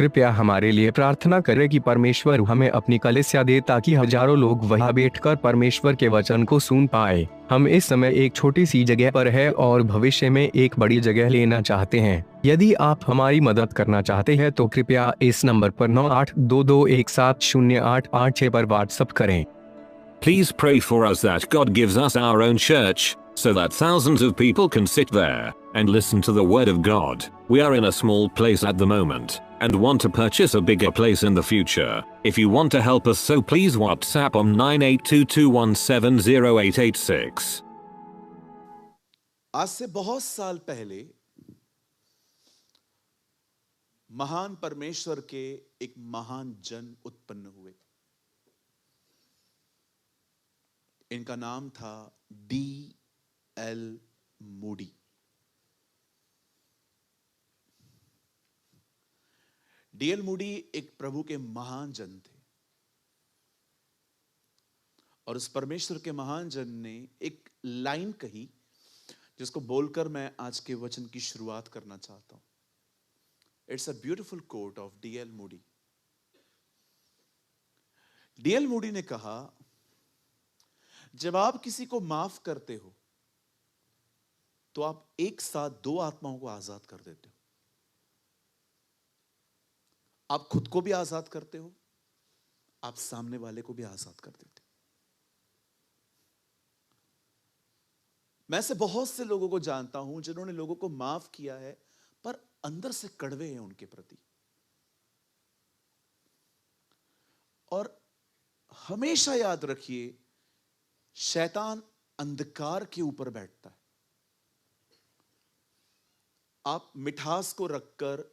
कृपया हमारे लिए प्रार्थना करें कि परमेश्वर हमें अपनी कलीसिया दे ताकि हजारों लोग वहां बैठकर परमेश्वर के वचन को सुन पाए। हम इस समय एक छोटी सी जगह पर है और भविष्य में एक बड़ी जगह लेना चाहते हैं। यदि आप हमारी मदद करना चाहते हैं तो कृपया इस नंबर पर 9822170886 पर व्हाट्सएप करें। Please pray for us that God gives us our own church, so that thousands of people can sit there and listen to the word of God. We are in a small place at the moment, and want to purchase a bigger place in the future. If you want to help us, so please WhatsApp on 9822170886. आज से बहुत साल पहले महान परमेश्वर के एक महान जन उत्पन्न हुए। इनका नाम था D.L. मूडी। D.L. मूडी एक प्रभु के महान जन थे और उस परमेश्वर के महान जन ने एक लाइन कही जिसको बोलकर मैं आज के वचन की शुरुआत करना चाहता हूं। It's a beautiful quote of D.L. Moody. D.L. Moody ने कहा, जब आप किसी को माफ करते हो तो आप एक साथ दो आत्माओं को आजाद कर देते हो। आप खुद को भी आजाद करते हो, आप सामने वाले को भी आजाद कर देते हो। मैं ऐसे बहुत से लोगों को जानता हूं जिन्होंने लोगों को माफ किया है पर अंदर से कड़वे हैं उनके प्रति। और हमेशा याद रखिए, शैतान अंधकार के ऊपर बैठता है। आप मिठास को रखकर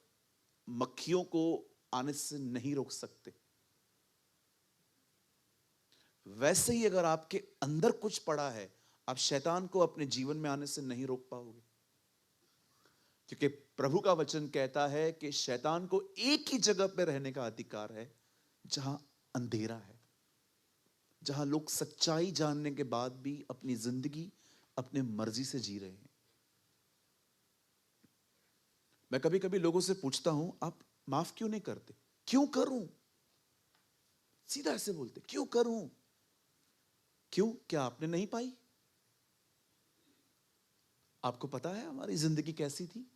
मक्खियों को आने से नहीं रोक सकते। वैसे ही अगर आपके अंदर कुछ पड़ा है, आप शैतान को अपने जीवन में आने से नहीं रोक पाओगे, क्योंकि प्रभु का वचन कहता है कि शैतान को एक ही जगह पर रहने का अधिकार है जहां अंधेरा है, जहां लोग सच्चाई जानने के बाद भी अपनी जिंदगी अपने मर्जी से जी रहे हैं। मैं कभी कभी लोगों से पूछता हूं, आप माफ क्यों नहीं करते? क्यों करूं? सीधा ऐसे बोलते, क्यों करूं? क्यों? क्या आपने नहीं पाई? आपको पता है हमारी जिंदगी कैसी थी?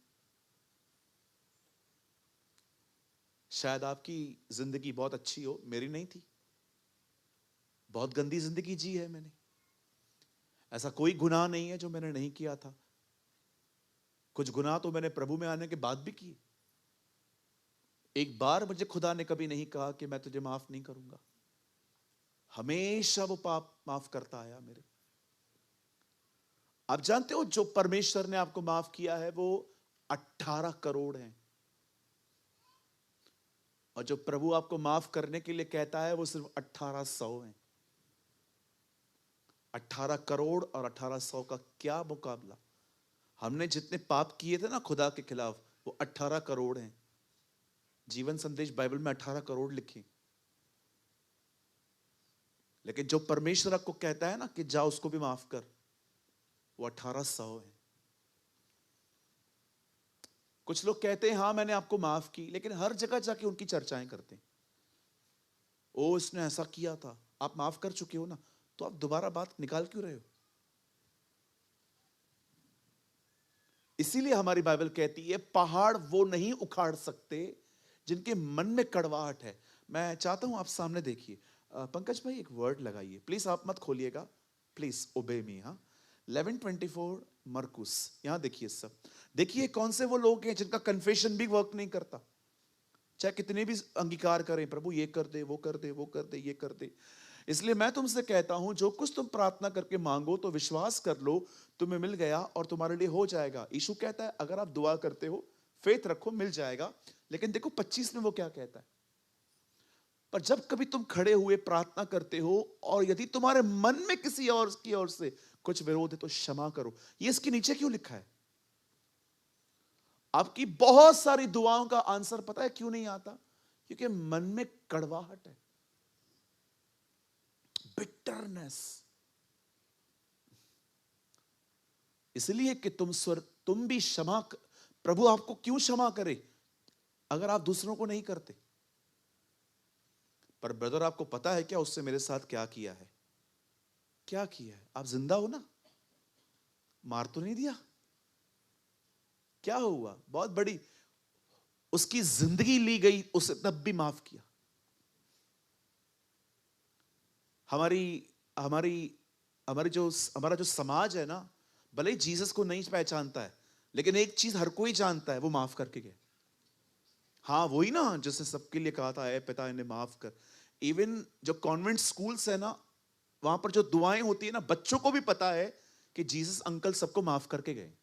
शायद आपकी जिंदगी बहुत अच्छी हो, मेरी नहीं थी। बहुत गंदी जिंदगी जी है मैंने। ऐसा कोई गुनाह नहीं है जो मैंने नहीं किया था। कुछ गुनाह तो मैंने प्रभु में आने के बाद भी किए। एक बार मुझे खुदा ने कभी नहीं कहा कि मैं तुझे माफ नहीं करूंगा। हमेशा वो पाप माफ करता आया मेरे। आप जानते हो, जो परमेश्वर ने आपको माफ किया है वो 18 करोड़ है, और जो प्रभु आपको माफ करने के लिए कहता है वो सिर्फ 1800 है। 18 करोड़ और 1800 का क्या मुकाबला। हमने जितने पाप किए थे ना खुदा के खिलाफ, वो 18 करोड़ हैं। जीवन संदेश बाइबल में 18 करोड़ लिखे। लेकिन जो परमेश्वर आपको कहता है ना कि जा उसको भी माफ कर, वो 1800 है। कुछ लोग कहते हैं हाँ मैंने आपको माफ की, लेकिन हर जगह जाके उनकी चर्चाएं करते हैं। ओ इसने ऐसा किया था। आप माफ कर चुके हो ना, तो आप दोबारा बात निकाल क्यों रहे हो? इसीलिए हमारी बाइबल कहती है पहाड़ वो नहीं उखाड़ सकते जिनके मन में कड़वाहट है। मैं चाहता हूं आप सामने देखिए। पंकज भाई एक वर्ड लगाइए प्लीज, आप मत खोलिएगा प्लीज, ओबे मी। हाँ 11:24 मरकुस, यहां देखिए सब। देखिए कौन से वो लोग हैं जिनका कन्फेशन भी वर्क नहीं करता। चाहे कितने भी अंगीकार करें, प्रभु ये कर दे, वो कर दे, वो कर दे, ये कर दे। इसलिए मैं तुमसे कहता हूं, जो कुछ तुम प्रार्थना करके मांगो तो विश्वास कर लो तुम्हें मिल गया और तुम्हारे लिए हो जाएगा। यीशु कहता है अगर आप दुआ करते हो, फेथ रखो, मिल जाएगा। लेकिन देखो 25 में वो क्या कहता है, पर जब कभी तुम खड़े हुए प्रार्थना करते हो और यदि तुम्हारे मन में किसी और की ओर से कुछ विरोध है तो क्षमा करो। ये इसके नीचे क्यों लिखा है? आपकी बहुत सारी दुआओं का आंसर पता है क्यों नहीं आता? क्योंकि मन में कड़वाहट है, बिटरनेस। इसलिए कि तुम भी क्षमा, प्रभु आपको क्यों क्षमा करे? अगर आप दूसरों को नहीं करते। पर ब्रदर आपको पता है क्या उससे मेरे साथ क्या किया है? क्या किया है? आप जिंदा हो ना? मार तो नहीं दिया? क्या हुआ? बहुत बड़ी उसकी जिंदगी ली गई, उसे तब भी माफ किया। हमारी हमारी हमारी जो हमारा जो समाज है ना, भले ही जीसस को नहीं पहचानता है, लेकिन एक चीज हर कोई जानता है, वो माफ करके गए। हाँ वही ना, जिसने सबके लिए कहा था, ऐ पिता इन्हें माफ कर। इवन जो कॉन्वेंट स्कूल्स है ना, वहां पर जो दुआएं होती है ना, बच्चों को भी पता है कि जीसस अंकल सबको माफ करके गए।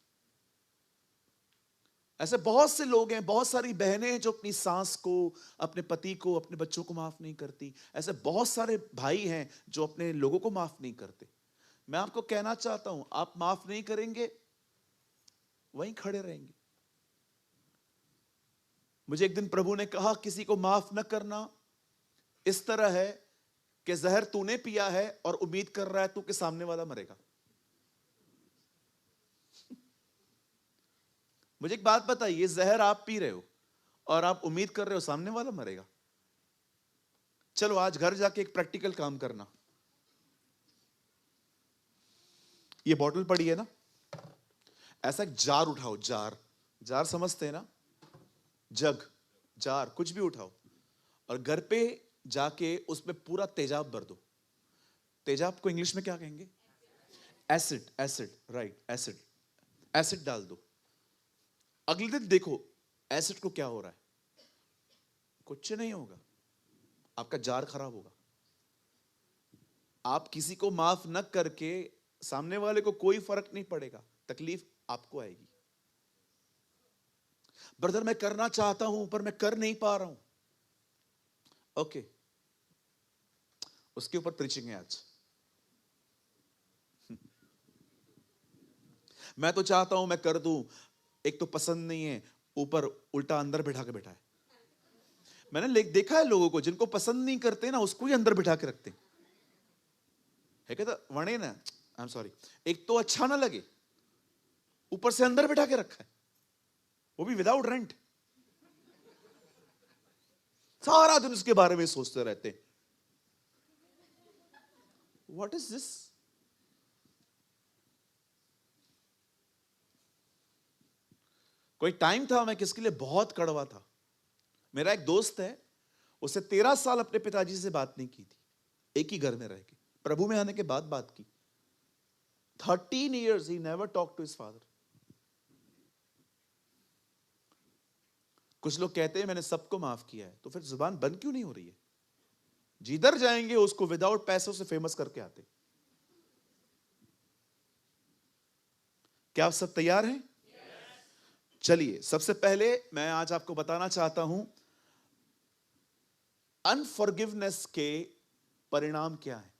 ऐसे बहुत से लोग हैं, बहुत सारी बहनें हैं जो अपनी सास को, अपने पति को, अपने बच्चों को माफ नहीं करती। ऐसे बहुत सारे भाई हैं जो अपने लोगों को माफ नहीं करते। मैं आपको कहना चाहता हूं, आप माफ नहीं करेंगे, वहीं खड़े रहेंगे। मुझे एक दिन प्रभु ने कहा, किसी को माफ न करना इस तरह है कि जहर तूने पिया है और उम्मीद कर रहा है तू के सामने वाला मरेगा। मुझे एक बात बताइए, जहर आप पी रहे हो और आप उम्मीद कर रहे हो सामने वाला मरेगा? चलो आज घर जाके एक प्रैक्टिकल काम करना। ये बॉटल पड़ी है ना, ऐसा एक जार उठाओ। जार, जार समझते हैं ना? जग, जार, कुछ भी उठाओ और घर पे जाके उसमें पूरा तेजाब भर दो। तेजाब को इंग्लिश में क्या कहेंगे? Acid. Acid, right, acid. Acid डाल दो। अगले दिन देखो एसिड को क्या हो रहा है। कुछ नहीं होगा, आपका जार खराब होगा। आप किसी को माफ न करके, सामने वाले को कोई फर्क नहीं पड़ेगा, तकलीफ आपको आएगी। ब्रदर मैं करना चाहता हूं पर मैं कर नहीं पा रहा हूं। ओके, उसके ऊपर प्रीचिंग है आज। मैं तो चाहता हूं मैं कर दूं, एक तो पसंद नहीं है, ऊपर उल्टा अंदर बिठा के बैठा है। मैंने देखा है लोगों को, जिनको पसंद नहीं करते ना, उसको ही अंदर बिठा के रखते है। कहता वणे ना, आई एम सॉरी, एक तो अच्छा ना लगे, ऊपर से अंदर बिठा के रखा है, वो भी विदाउट रेंट। सारा दिन उसके बारे में सोचते रहते। What is this? कोई टाइम था मैं किसके लिए बहुत कड़वा था। मेरा एक दोस्त है, उसे 13 साल अपने पिताजी से बात नहीं की थी, एक ही घर में रह के। प्रभु में आने के बाद बात की। 13 years he never talked to his father. कुछ लोग कहते हैं मैंने सबको माफ किया है, तो फिर जुबान बंद क्यों नहीं हो रही है? जिधर जाएंगे उसको विदाउट पैसों से फेमस करके आते। क्या आप सब तैयार हैं? चलिए, सबसे पहले मैं आज आपको बताना चाहता हूं अनफॉरगिवनेस के परिणाम क्या है।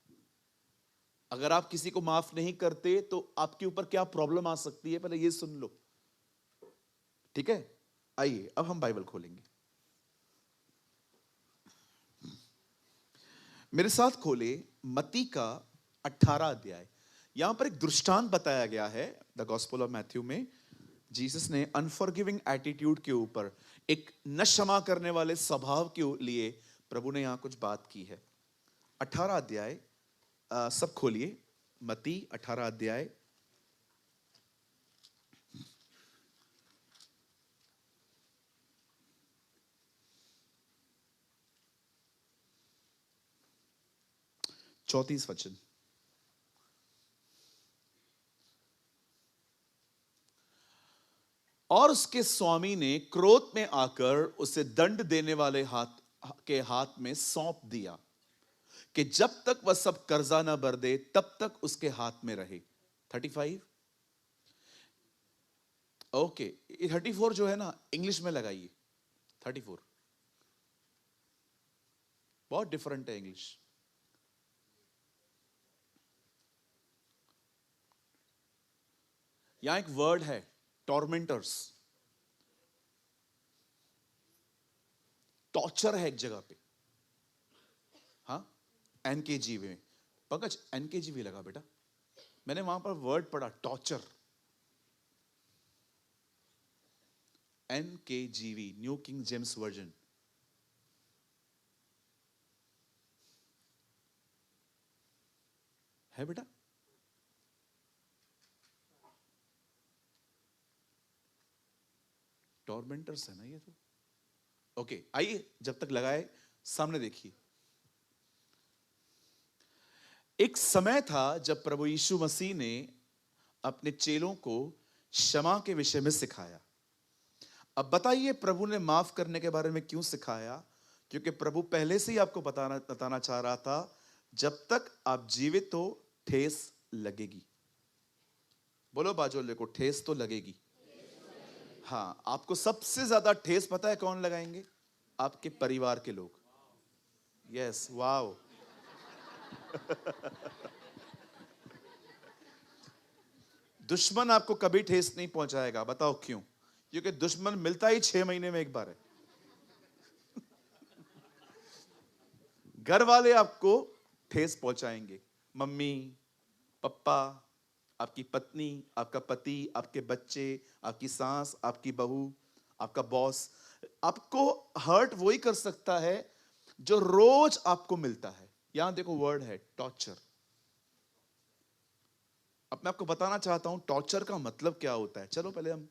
अगर आप किसी को माफ नहीं करते तो आपके ऊपर क्या प्रॉब्लम आ सकती है, पहले ये सुन लो, ठीक है? आइए अब हम बाइबल खोलेंगे। मेरे साथ खोले मत्ती का 18 अध्याय। यहां पर एक दृष्टांत बताया गया है द गॉस्पेल ऑफ मैथ्यू में। जीसस ने अनफॉरगिविंग एटीट्यूड के ऊपर, एक न क्षमा करने वाले स्वभाव के लिए प्रभु ने यहां कुछ बात की है। 18 अध्याय, सब खोलिए, मत्ती 18 अध्याय। चौतीस वचन। और उसके स्वामी ने क्रोध में आकर उसे दंड देने वाले हाथ में सौंप दिया कि जब तक वह सब कर्जा न भर दे तब तक उसके हाथ में रहे। 35, ओके, 34 जो है ना, इंग्लिश में लगाइए। 34 बहुत डिफरेंट है इंग्लिश। यहां एक वर्ड है टॉर्मेंटर्स, टॉर्चर है एक जगह पे। हाँ, एनकेजीवी में, पंकज एनकेजीवी लगा बेटा, मैंने वहां पर वर्ड पढ़ा torture. NKJV, new king James version. है बेटा? टॉर्मेंटर्स है ना ये तो। ओके, आइए जब तक लगाए सामने देखिए। एक समय था जब प्रभु यीशु मसीह ने अपने चेलों को क्षमा के विषय में सिखाया। अब बताइए प्रभु ने माफ करने के बारे में क्यों सिखाया? क्योंकि प्रभु पहले से ही आपको बताना चाह रहा था, जब तक आप जीवित हो ठेस लगेगी। बोलो बाजू वाले को, ठेस तो लगेगी। हाँ, आपको सबसे ज्यादा ठेस पता है कौन लगाएंगे? आपके परिवार के लोग। Yes, wow. दुश्मन आपको कभी ठेस नहीं पहुंचाएगा। बताओ क्यों? क्योंकि दुश्मन मिलता ही 6 महीने में एक बार है। घर वाले आपको ठेस पहुंचाएंगे। मम्मी, पापा, आपकी पत्नी, आपका पति, आपके बच्चे, आपकी सास, आपकी बहू, आपका बॉस। आपको हर्ट वही कर सकता है जो रोज आपको मिलता है। यहां देखो वर्ड है टॉर्चर। अब मैं आपको बताना चाहता हूं टॉर्चर का मतलब क्या होता है। चलो पहले हम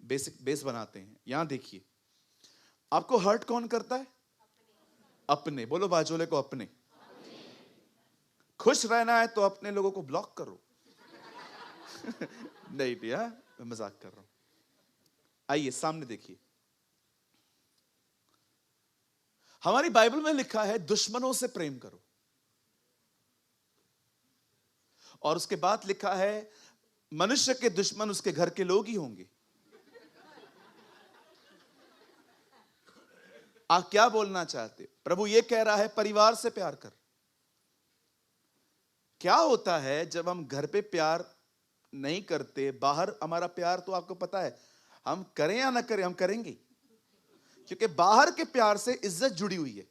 बेस बनाते हैं। यहां देखिए, आपको हर्ट कौन करता है? अपने। बोलो बाजूले को, अपने। खुश रहना है तो अपने लोगों को ब्लॉक करो। नहीं भैया, मैं मजाक कर रहा हूं। आइए सामने देखिए, हमारी बाइबल में लिखा है दुश्मनों से प्रेम करो, और उसके बाद लिखा है मनुष्य के दुश्मन उसके घर के लोग ही होंगे। आप क्या बोलना चाहते? प्रभु ये कह रहा है परिवार से प्यार कर। क्या होता है जब हम घर पे प्यार नहीं करते, बाहर हमारा प्यार तो आपको पता है, हम करें या ना करें हम करेंगे, क्योंकि बाहर के प्यार से इज्जत जुड़ी हुई है।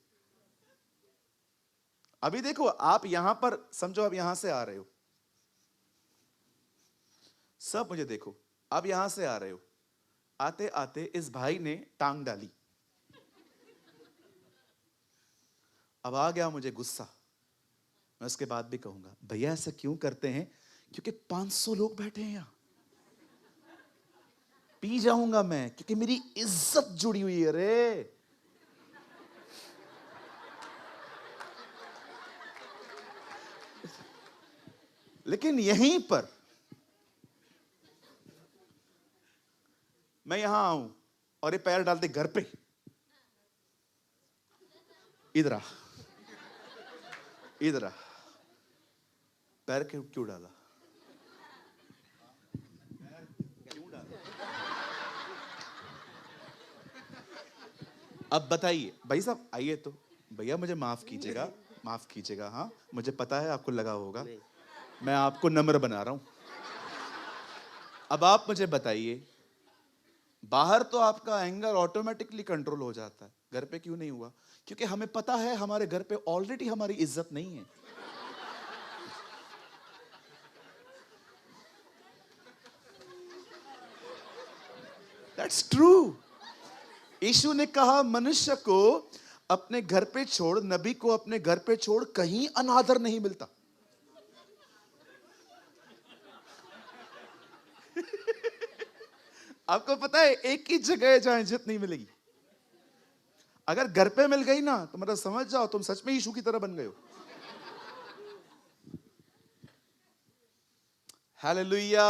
अभी देखो, आप यहां पर समझो, आप यहां से आ रहे हो, सब मुझे देखो, आप यहां से आ रहे हो, आते आते इस भाई ने टांग डाली। अब आ गया मुझे गुस्सा। मैं उसके बाद भी कहूंगा भैया ऐसा क्यों करते हैं? क्योंकि 500 लोग बैठे हैं यहां। पी जाऊंगा मैं, क्योंकि मेरी इज्जत जुड़ी हुई है रे। लेकिन यहीं पर मैं यहां आऊं और ये पैर डालते घर पे, इधर आ, इधर आ। पैर क्यों डाला? अब बताइए भाई साहब, आइए तो। भैया मुझे माफ कीजिएगा, माफ कीजिएगा। हाँ, मुझे पता है आपको लगा होगा, मैं आपको नम्र बना रहा हूं। अब आप मुझे बताइए, बाहर तो आपका एंगर ऑटोमेटिकली कंट्रोल हो जाता है, घर पे क्यों नहीं हुआ? क्योंकि हमें पता है हमारे घर पे ऑलरेडी हमारी इज्जत नहीं है। That's true. यीशु ने कहा मनुष्य को अपने घर पे छोड़, नबी को अपने घर पे छोड़ कहीं अनादर नहीं मिलता। आपको पता है एक ही जगह है जहां इज्जत नहीं मिलेगी। अगर घर पे मिल गई ना तो मतलब समझ जाओ तुम सच में यीशु की तरह बन गए हो। हालेलुया।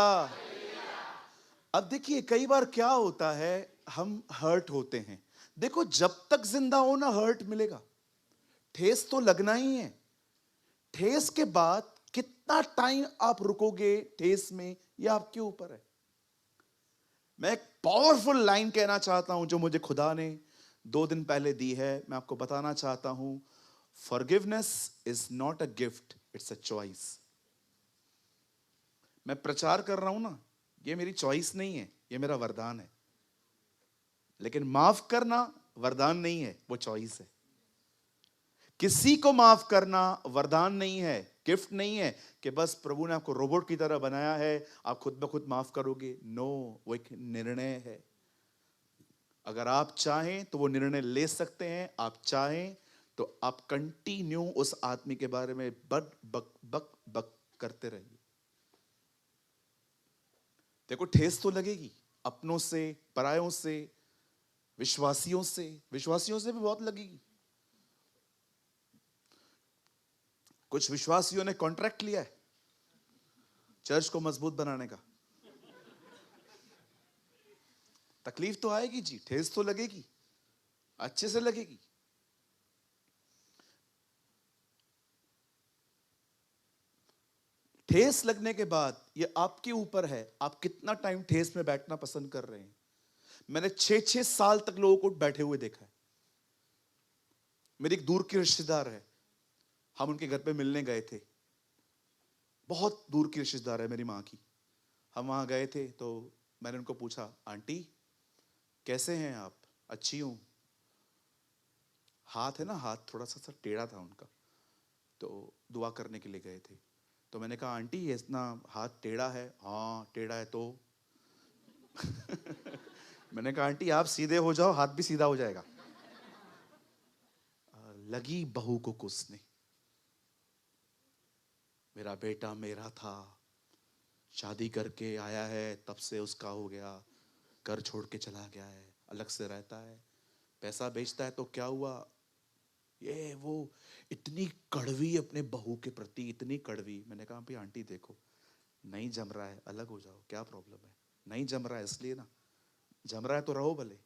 अब देखिए कई बार क्या होता है, हम हर्ट होते हैं। देखो जब तक जिंदा हो ना हर्ट मिलेगा, ठेस तो लगना ही है। ठेस के बाद कितना टाइम आप रुकोगे ठेस में, यह आपके ऊपर है। मैं एक पावरफुल लाइन कहना चाहता हूं जो मुझे खुदा ने 2 दिन पहले दी है। मैं आपको बताना चाहता हूं, forgiveness is not a gift, it's a choice. मैं प्रचार कर रहा हूं ना, ये मेरी चॉइस नहीं है, ये मेरा वरदान है। लेकिन माफ करना वरदान नहीं है, वो चॉइस है। किसी को माफ करना वरदान नहीं है, गिफ्ट नहीं है कि बस प्रभु ने आपको रोबोट की तरह बनाया है, आप खुद ब खुद माफ करोगे। नो, वो एक निर्णय है। अगर आप चाहें तो वो निर्णय ले सकते हैं, आप चाहें तो आप कंटिन्यू उस आदमी के बारे में बक बक बक बक करते रहिए। देखो ठेस तो लगेगी, अपनों से, परायों से, विश्वासियों से भी बहुत लगेगी। कुछ विश्वासियों ने कॉन्ट्रैक्ट लिया है चर्च को मजबूत बनाने का। तकलीफ तो आएगी जी, ठेस तो लगेगी, अच्छे से लगेगी। ठेस लगने के बाद ये आपके ऊपर है, आप कितना टाइम ठेस में बैठना पसंद कर रहे हैं। मैंने 6-6 साल तक लोगों को बैठे हुए देखा है। मेरी एक दूर की रिश्तेदार है, हम उनके घर पे मिलने गए थे। बहुत दूर की रिश्तेदार है मेरी माँ की। हम वहां गए थे तो मैंने उनको पूछा, आंटी कैसे हैं आप? अच्छी हूं। हाथ है ना, हाथ थोड़ा सा टेढ़ा था उनका, तो दुआ करने के लिए गए थे। तो मैंने कहा, आंटी ये इतना हाथ टेढ़ा है? हाँ टेढ़ा है। तो मैंने कहा, आंटी आप सीधे हो जाओ, हाथ भी सीधा हो जाएगा। लगी बहू को कोसने। मेरा बेटा मेरा था, शादी करके आया है, तब से उसका हो गया, घर छोड़ के चला गया है, अलग से रहता है, पैसा बेचता है, तो क्या हुआ? ये वो इतनी कड़वी अपने बहू के प्रति, इतनी कड़वी। मैंने कहा, भाई आंटी देखो, नहीं जम रहा है, अलग हो जाओ, क्या प्रॉब्लम है? नहीं जम रहा है इसलिए ना, जम रहा है तो रहो भले।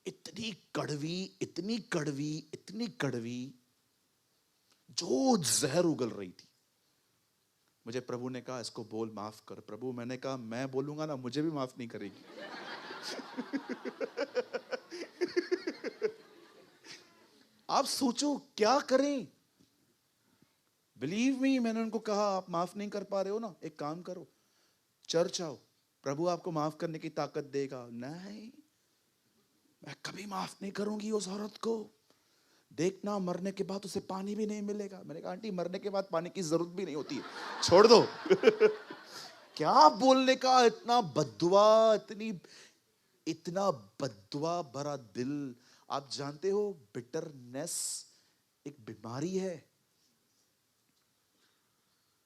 इतनी कड़वी, इतनी कड़वी, इतनी कड़वी, जो जहर उगल रही थी। मुझे प्रभु ने कहा, इसको बोल माफ कर। प्रभु, मैंने कहा, मैं बोलूंगा ना मुझे भी माफ नहीं करेगी। आप सोचो क्या करें। बिलीव मी, मैंने उनको कहा, आप माफ नहीं कर पा रहे हो ना, एक काम करो, चर्च आओ, प्रभु आपको माफ करने की ताकत देगा। नहीं, मैं कभी माफ नहीं करूंगी उस औरत को। देखना, मरने के बाद उसे पानी भी नहीं मिलेगा। मैंने कहा, आंटी मरने के बाद पानी की जरूरत भी नहीं होती है, छोड़ दो। क्या बोलने का, इतना बद्दुआ, इतना बद्दुआ भरा दिल। आप जानते हो बिटरनेस एक बीमारी है।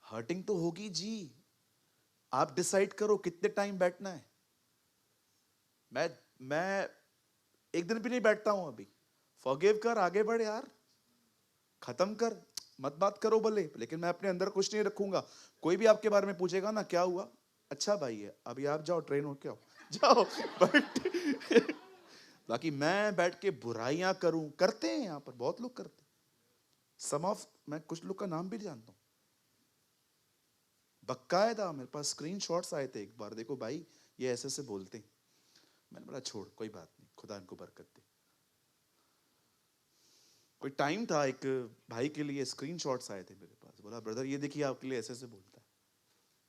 हर्टिंग तो होगी जी। आप डिसाइड करो कितने टाइम बैठना है। मैं एक दिन भी नहीं बैठता हूं अभी। फॉरगिव कर, आगे बढ़ यार, खत्म कर, मत बात करो भले, लेकिन मैं अपने अंदर कुछ नहीं रखूंगा। कोई भी आपके बारे में पूछेगा ना, क्या हुआ? अच्छा भाई है, अभी आप जाओ, ट्रेन होके आओ, जाओ। बट बाकी मैं बैठ के बुराइयां करूं, करते हैं यहां पर बहुत लोग करते हैं। सम ऑफ, मैं कुछ लोग का नाम भी जानता हूं। बकायदा मेरे पास स्क्रीनशॉट्स आए थे एक बार, देखो भाई ये ऐसे से बोलते हैं। मैंने बोला छोड़, कोई बात नहीं, खुदा इनको बरकत दे। कोई टाइम था, एक भाई के लिए स्क्रीनशॉट्स आए थे मेरे पास, बोला ब्रदर ये देखिए आपके लिए ऐसे से बोलता है।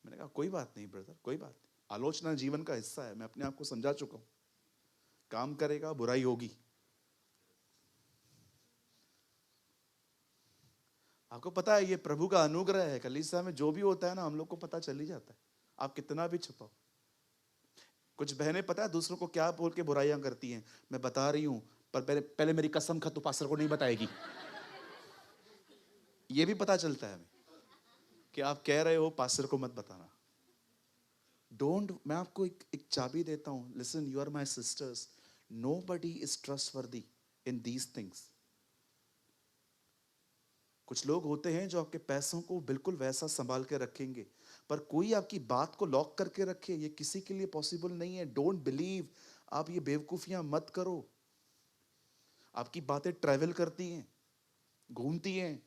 मैंने कहा कोई बात नहीं ब्रदर, कोई बात नहीं, आलोचना जीवन का हिस्सा है, मैं अपने आप को समझा चुका हूं। काम करेगा, बुराई होगी। आपको पता है ये प्रभु का अनुग्रह है, कलीसिया में जो भी होता है ना, हम लोग को पता चल ही जाता है, आप कितना भी छुपाओ। कुछ बहनें पता है दूसरों को क्या बोल के बुराइयां करती हैं, मैं बता रही हूं, पर पहले मेरी कसम खा तू पास्टर को नहीं बताएगी। ये भी पता चलता है हमें कि आप कह रहे हो, पास्टर को मत बताना। डोंट, मैं आपको एक चाबी देता हूं, listen, you are my sisters, nobody is trustworthy in these things. कुछ लोग होते हैं जो आपके पैसों को बिल्कुल वैसा संभाल के रखेंगे, पर कोई आपकी बात को लॉक करके रखे, ये किसी के लिए पॉसिबल नहीं है। डोंट बिलीव, आप ये बेवकूफियां मत करो। आपकी बातें ट्रैवल करती हैं, घूमती हैं,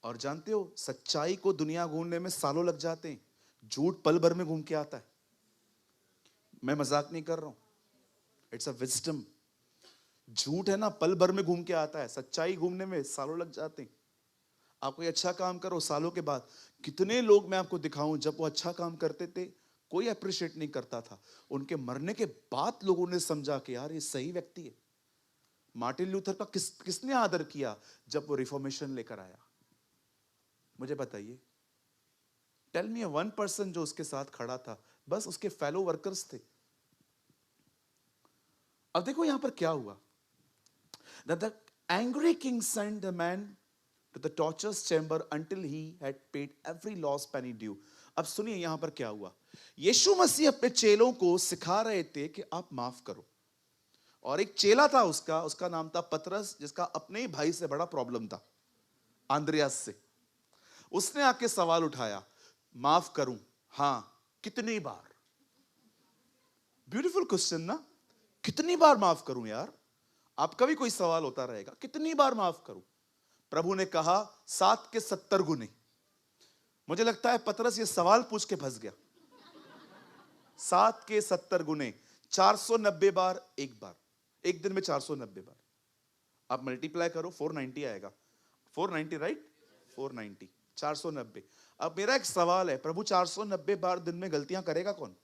और जानते हो सच्चाई को दुनिया घूमने में सालों लग जाते हैं, झूठ पल भर में घूम के आता है। मैं मजाक नहीं कर रहा हूं, इट्स अ विजडम। झूठ है ना, पल भर में घूम के आता है, सच्चाई घूमने में सालों लग जाते हैं। आप कोई अच्छा काम करो, सालों के बाद कितने लोग मैं आपको दिखाऊं, जब वो अच्छा काम करते थे कोई अप्रिशिएट नहीं करता था, उनके मरने के बाद लोगों ने समझा कि यार ये सही व्यक्ति है। मार्टिन लूथर का किसने आदर किया जब वो रिफॉर्मेशन लेकर आया? मुझे बताइए। टेल मी वन पर्सन जो उसके साथ खड़ा था, बस उसके फेलो वर्कर्स थे। अब देखो यहां पर क्या हुआ। The angry king sent the man to the torturers chamber until he had paid every last penny due. अब सुनिए यहां पर क्या हुआ। यीशु मसीह अपने चेलों को सिखा रहे थे कि आप माफ करो, और एक चेला था उसका नाम था पतरस, जिसका अपने ही भाई से बड़ा प्रॉब्लम था, आंद्रियास से। उसने आके सवाल उठाया, माफ करूं, हां, कितनी बार? ब्यूटीफुल क्वेश्चन ना, कितनी बार माफ करूं यार? आपका भी कोई सवाल होता रहेगा, कितनी बार माफ करूं? प्रभु ने कहा 7 के 70 गुने। मुझे लगता है पतरस ये सवाल पूछ के फंस गया। 7 के 70 गुने, 490 बार एक बार, एक दिन में 490 बार। आप मल्टीप्लाई करो, 490 आएगा। 490 राइट, 490, 490। अब मेरा एक सवाल है, प्रभु 490 बार दिन में गलतियां करेगा कौन?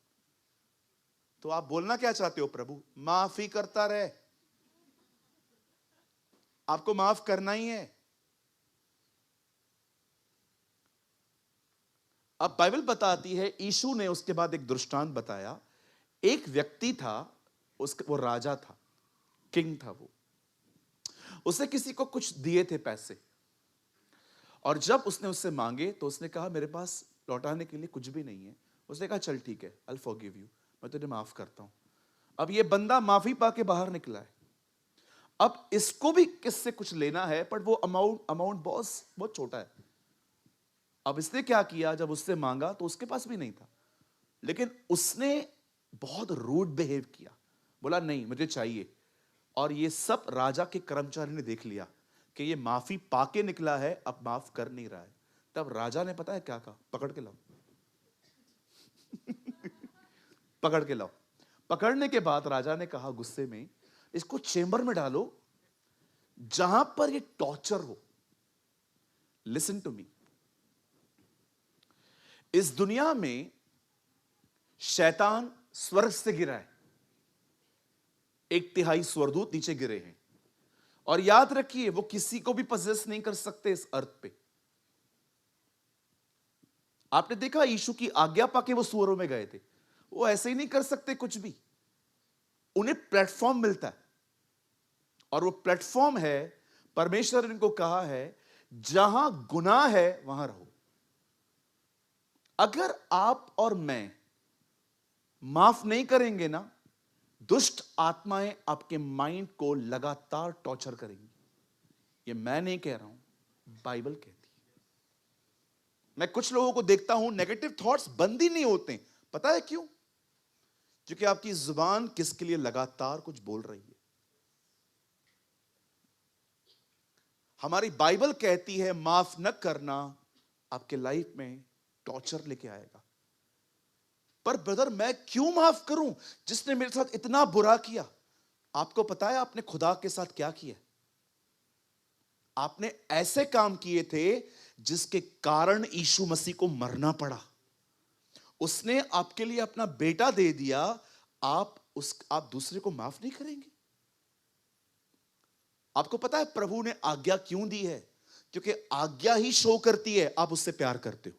तो आप बोलना क्या चाहते हो? प्रभु माफी करता रहे, आपको माफ करना ही है। अब बाइबल बताती है, यीशु ने उसके बाद एक दृष्टांत बताया। एक व्यक्ति था, वो राजा था, किंग था। वो उसे किसी को कुछ दिए थे पैसे, और जब उसने उससे मांगे तो उसने कहा मेरे पास लौटाने के लिए कुछ भी नहीं है। उसने कहा चल ठीक है, I'll forgive you, मैं तुझे माफ करता हूं। अब ये बंदा माफी पाके बाहर निकला है। अब इसको भी किससे कुछ लेना है, पर वो अमाउंट बहुत छोटा है। अब इसने क्या किया, जब उससे मांगा तो उसके पास भी नहीं था, लेकिन उसने बहुत रूड बिहेव किया, बोला नहीं मुझे चाहिए। और ये सब राजा के कर्मचारी ने देख लिया कि ये माफी पाके निकला है, अब माफ कर नहीं रहा है। तब राजा ने पता है क्या कहा? पकड़ के लाओ। पकड़ के लाओ। पकड़ने के बाद राजा ने कहा गुस्से में, इसको चेंबर में डालो जहां पर ये टॉर्चर हो। लिसन टू मी, इस दुनिया में शैतान स्वर्ग से गिरा है, 1/3 स्वर्गदूत नीचे गिरे हैं, और याद रखिए वो किसी को भी पजेस नहीं कर सकते इस अर्थ पे। आपने देखा यीशु की आज्ञा पाके वो सुअरों में गए थे, वो ऐसे ही नहीं कर सकते कुछ भी। उन्हें प्लेटफॉर्म मिलता है, और वो प्लेटफॉर्म है, परमेश्वर ने इनको कहा है जहां गुनाह है वहां रहो। अगर आप और मैं माफ नहीं करेंगे ना, दुष्ट आत्माएं आपके माइंड को लगातार टॉर्चर करेंगी। ये मैं नहीं कह रहा हूं, बाइबल कहती है। मैं कुछ लोगों को देखता हूं, नेगेटिव थॉट्स बंद ही नहीं होते। पता है क्यों? क्योंकि आपकी जुबान किसके लिए लगातार कुछ बोल रही है। हमारी बाइबल कहती है माफ न करना आपके लाइफ में टॉर्चर लेके आएगा। पर ब्रदर मैं क्यों माफ करूं जिसने मेरे साथ इतना बुरा किया? आपको पता है आपने खुदा के साथ क्या किया? आपने ऐसे काम किए थे जिसके कारण यीशु मसीह को मरना पड़ा। उसने आपके लिए अपना बेटा दे दिया, आप दूसरे को माफ नहीं करेंगे? आपको पता है प्रभु ने आज्ञा क्यों दी है? क्योंकि आज्ञा ही शो करती है आप उससे प्यार करते हो।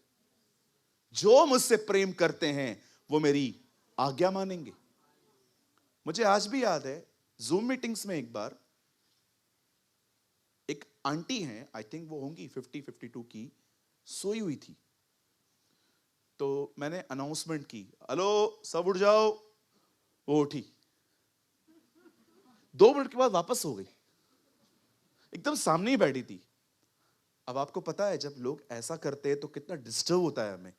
जो मुझसे प्रेम करते हैं वो मेरी आज्ञा मानेंगे। मुझे आज भी याद है, जूम मीटिंग्स में एक बार एक आंटी हैं, आई थिंक वो होंगी 50-52 की, सोई हुई थी। तो मैंने अनाउंसमेंट की, हेलो सब उठ जाओ। वो उठी, 2 मिनट के बाद वापस हो गई, एकदम सामने ही बैठी थी। अब आपको पता है जब लोग ऐसा करते हैं तो कितना डिस्टर्ब होता है हमें।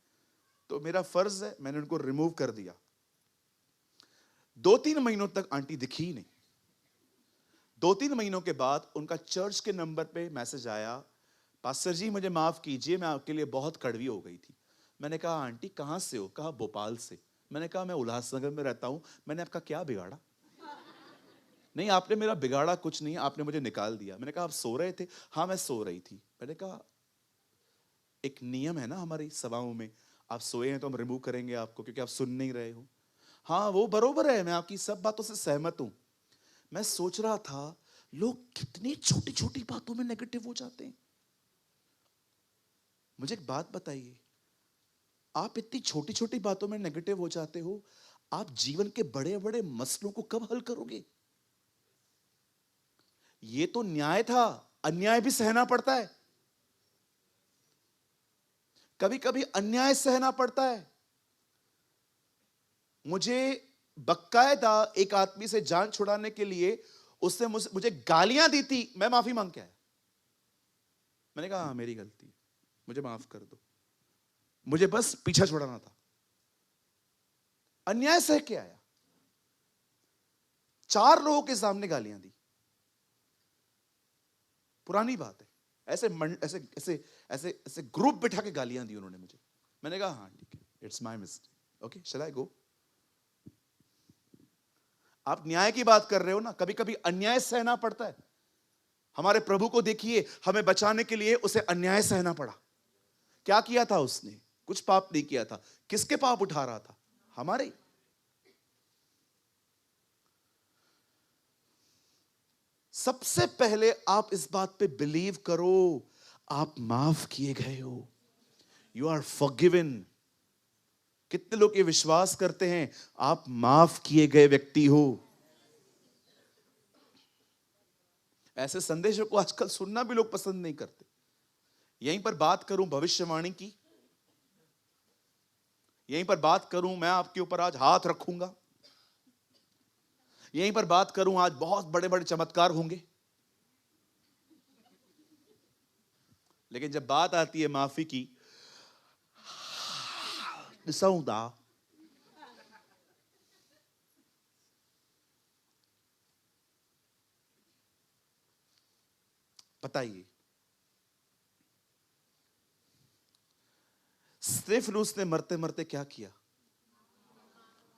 तो मेरा फर्ज है, मैंने उनको रिमूव कर दिया। 2-3 महीनों तक आंटी दिखी ही नहीं। 2-3 महीनों के बाद उनका चर्च के नंबर पे मैसेज आया, पास्टर जी मुझे माफ कीजिए, मैं आपके लिए बहुत कड़वी हो गई थी। मैंने कहा आंटी कहां से हो? कहा भोपाल से। मैंने कहा मैं उल्लासनगर में रहता हूं, मैंने आपका क्या बिगाड़ा? नहीं आपने मेरा बिगाड़ा कुछ नहीं, आपने मुझे निकाल दिया। मैंने कहा आप सो रहे थे? हाँ मैं सो रही थी। मैंने कहा एक नियम है ना हमारी सभाओं में, आप सोए हैं तो हम रिमूव करेंगे आपको क्योंकि आप सुन नहीं रहे हो। हाँ वो बरोबर है, मैं आपकी सब बातों से सहमत हूं। मैं सोच रहा था लोग कितनी छोटी छोटी बातों में नेगेटिव हो जाते हैं। मुझे एक बात बताइए, आप इतनी छोटी छोटी बातों में नेगेटिव हो जाते हो, आप जीवन के बड़े बड़े मसलों को कब हल करोगे? ये तो न्याय था, अन्याय भी सहना पड़ता है। कभी कभी अन्याय सहना पड़ता है। मुझे बकायदा एक आदमी से जान छुड़ाने के लिए उसने मुझे गालियां दी थी, मैं माफी मांग के आया। मैंने कहा हाँ मेरी गलती, मुझे माफ कर दो, मुझे बस पीछा छुड़ाना था। अन्याय सह के आया, 4 लोगों के सामने गालियां दी। पुरानी बात है, ऐसे ऐसे ऐसे ऐसे ऐसे ग्रुप बिठा के गालियां दी उन्होंने मुझे। मैंने कहा हाँ ठीक है, it's my mistake, okay shall I go. आप न्याय की बात कर रहे हो ना, कभी कभी अन्याय सहना पड़ता है। हमारे प्रभु को देखिए, हमें बचाने के लिए उसे अन्याय सहना पड़ा। क्या किया था उसने? कुछ पाप नहीं किया था। किसके पाप उठा रहा था? हमारे। सबसे पहले आप इस बात पे बिलीव करो, आप माफ किए गए हो। You are forgiven. कितने लोग ये विश्वास करते हैं आप माफ किए गए व्यक्ति हो? ऐसे संदेशों को आजकल सुनना भी लोग पसंद नहीं करते। यहीं पर बात करूं भविष्यवाणी की, यहीं पर बात करूं मैं आपके ऊपर आज हाथ रखूंगा, यहीं पर बात करूं आज बहुत बड़े बड़े चमत्कार होंगे, लेकिन जब बात आती है माफी की, सौदा बताइए, स्तेफनुस ने मरते मरते क्या किया?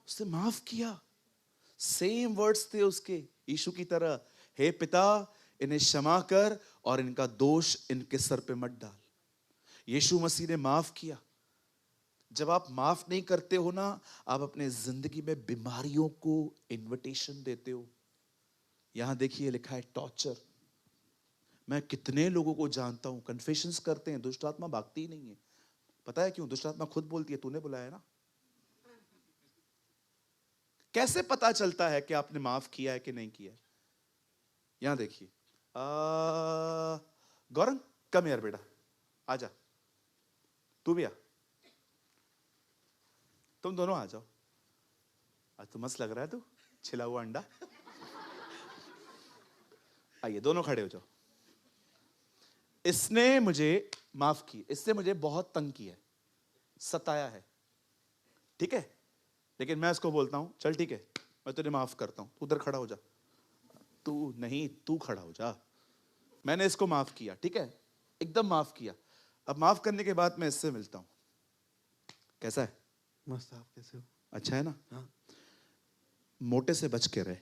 उसने माफ किया। सेम वर्ड्स थे उसके यीशु की तरह, हे पिता इन्हें क्षमा कर और इनका दोष इनके सर पे मत डाल। यीशु मसीह ने माफ किया। जब आप माफ नहीं करते हो ना, आप अपने जिंदगी में बीमारियों को इनविटेशन देते हो। यहां देखिए लिखा है टॉर्चर। मैं कितने लोगों को जानता हूं कन्फेशंस करते हैं, दुष्ट आत्मा भागती ही नहीं है। पता है क्यों? दुष्ट आत्मा खुद बोलती है तूने बुलाया ना। कैसे पता चलता है कि आपने माफ किया है कि नहीं किया है? यहां देखिए, गौरंग कम यार बेटा, आजा, तू भी आ, तुम दोनों आ जाओ। आज तो मस्त लग रहा है तू, छिला हुआ अंडा। आइए दोनों खड़े हो जाओ। इसने मुझे माफ की, इससे मुझे बहुत तंग किया है, सताया है, ठीक है, लेकिन मैं इसको बोलता हूं चल ठीक है मैं तुझे माफ करता हूं, तू उधर खड़ा हो जा। तू नहीं, तू खड़ा हो जा। मैंने इसको माफ किया, ठीक है, एकदम माफ किया। अब माफ करने के बाद मैं इससे मिलता हूं। कैसा है? मस्त। आप कैसे हो? अच्छा है ना? हाँ। मोटे से बच के रहे।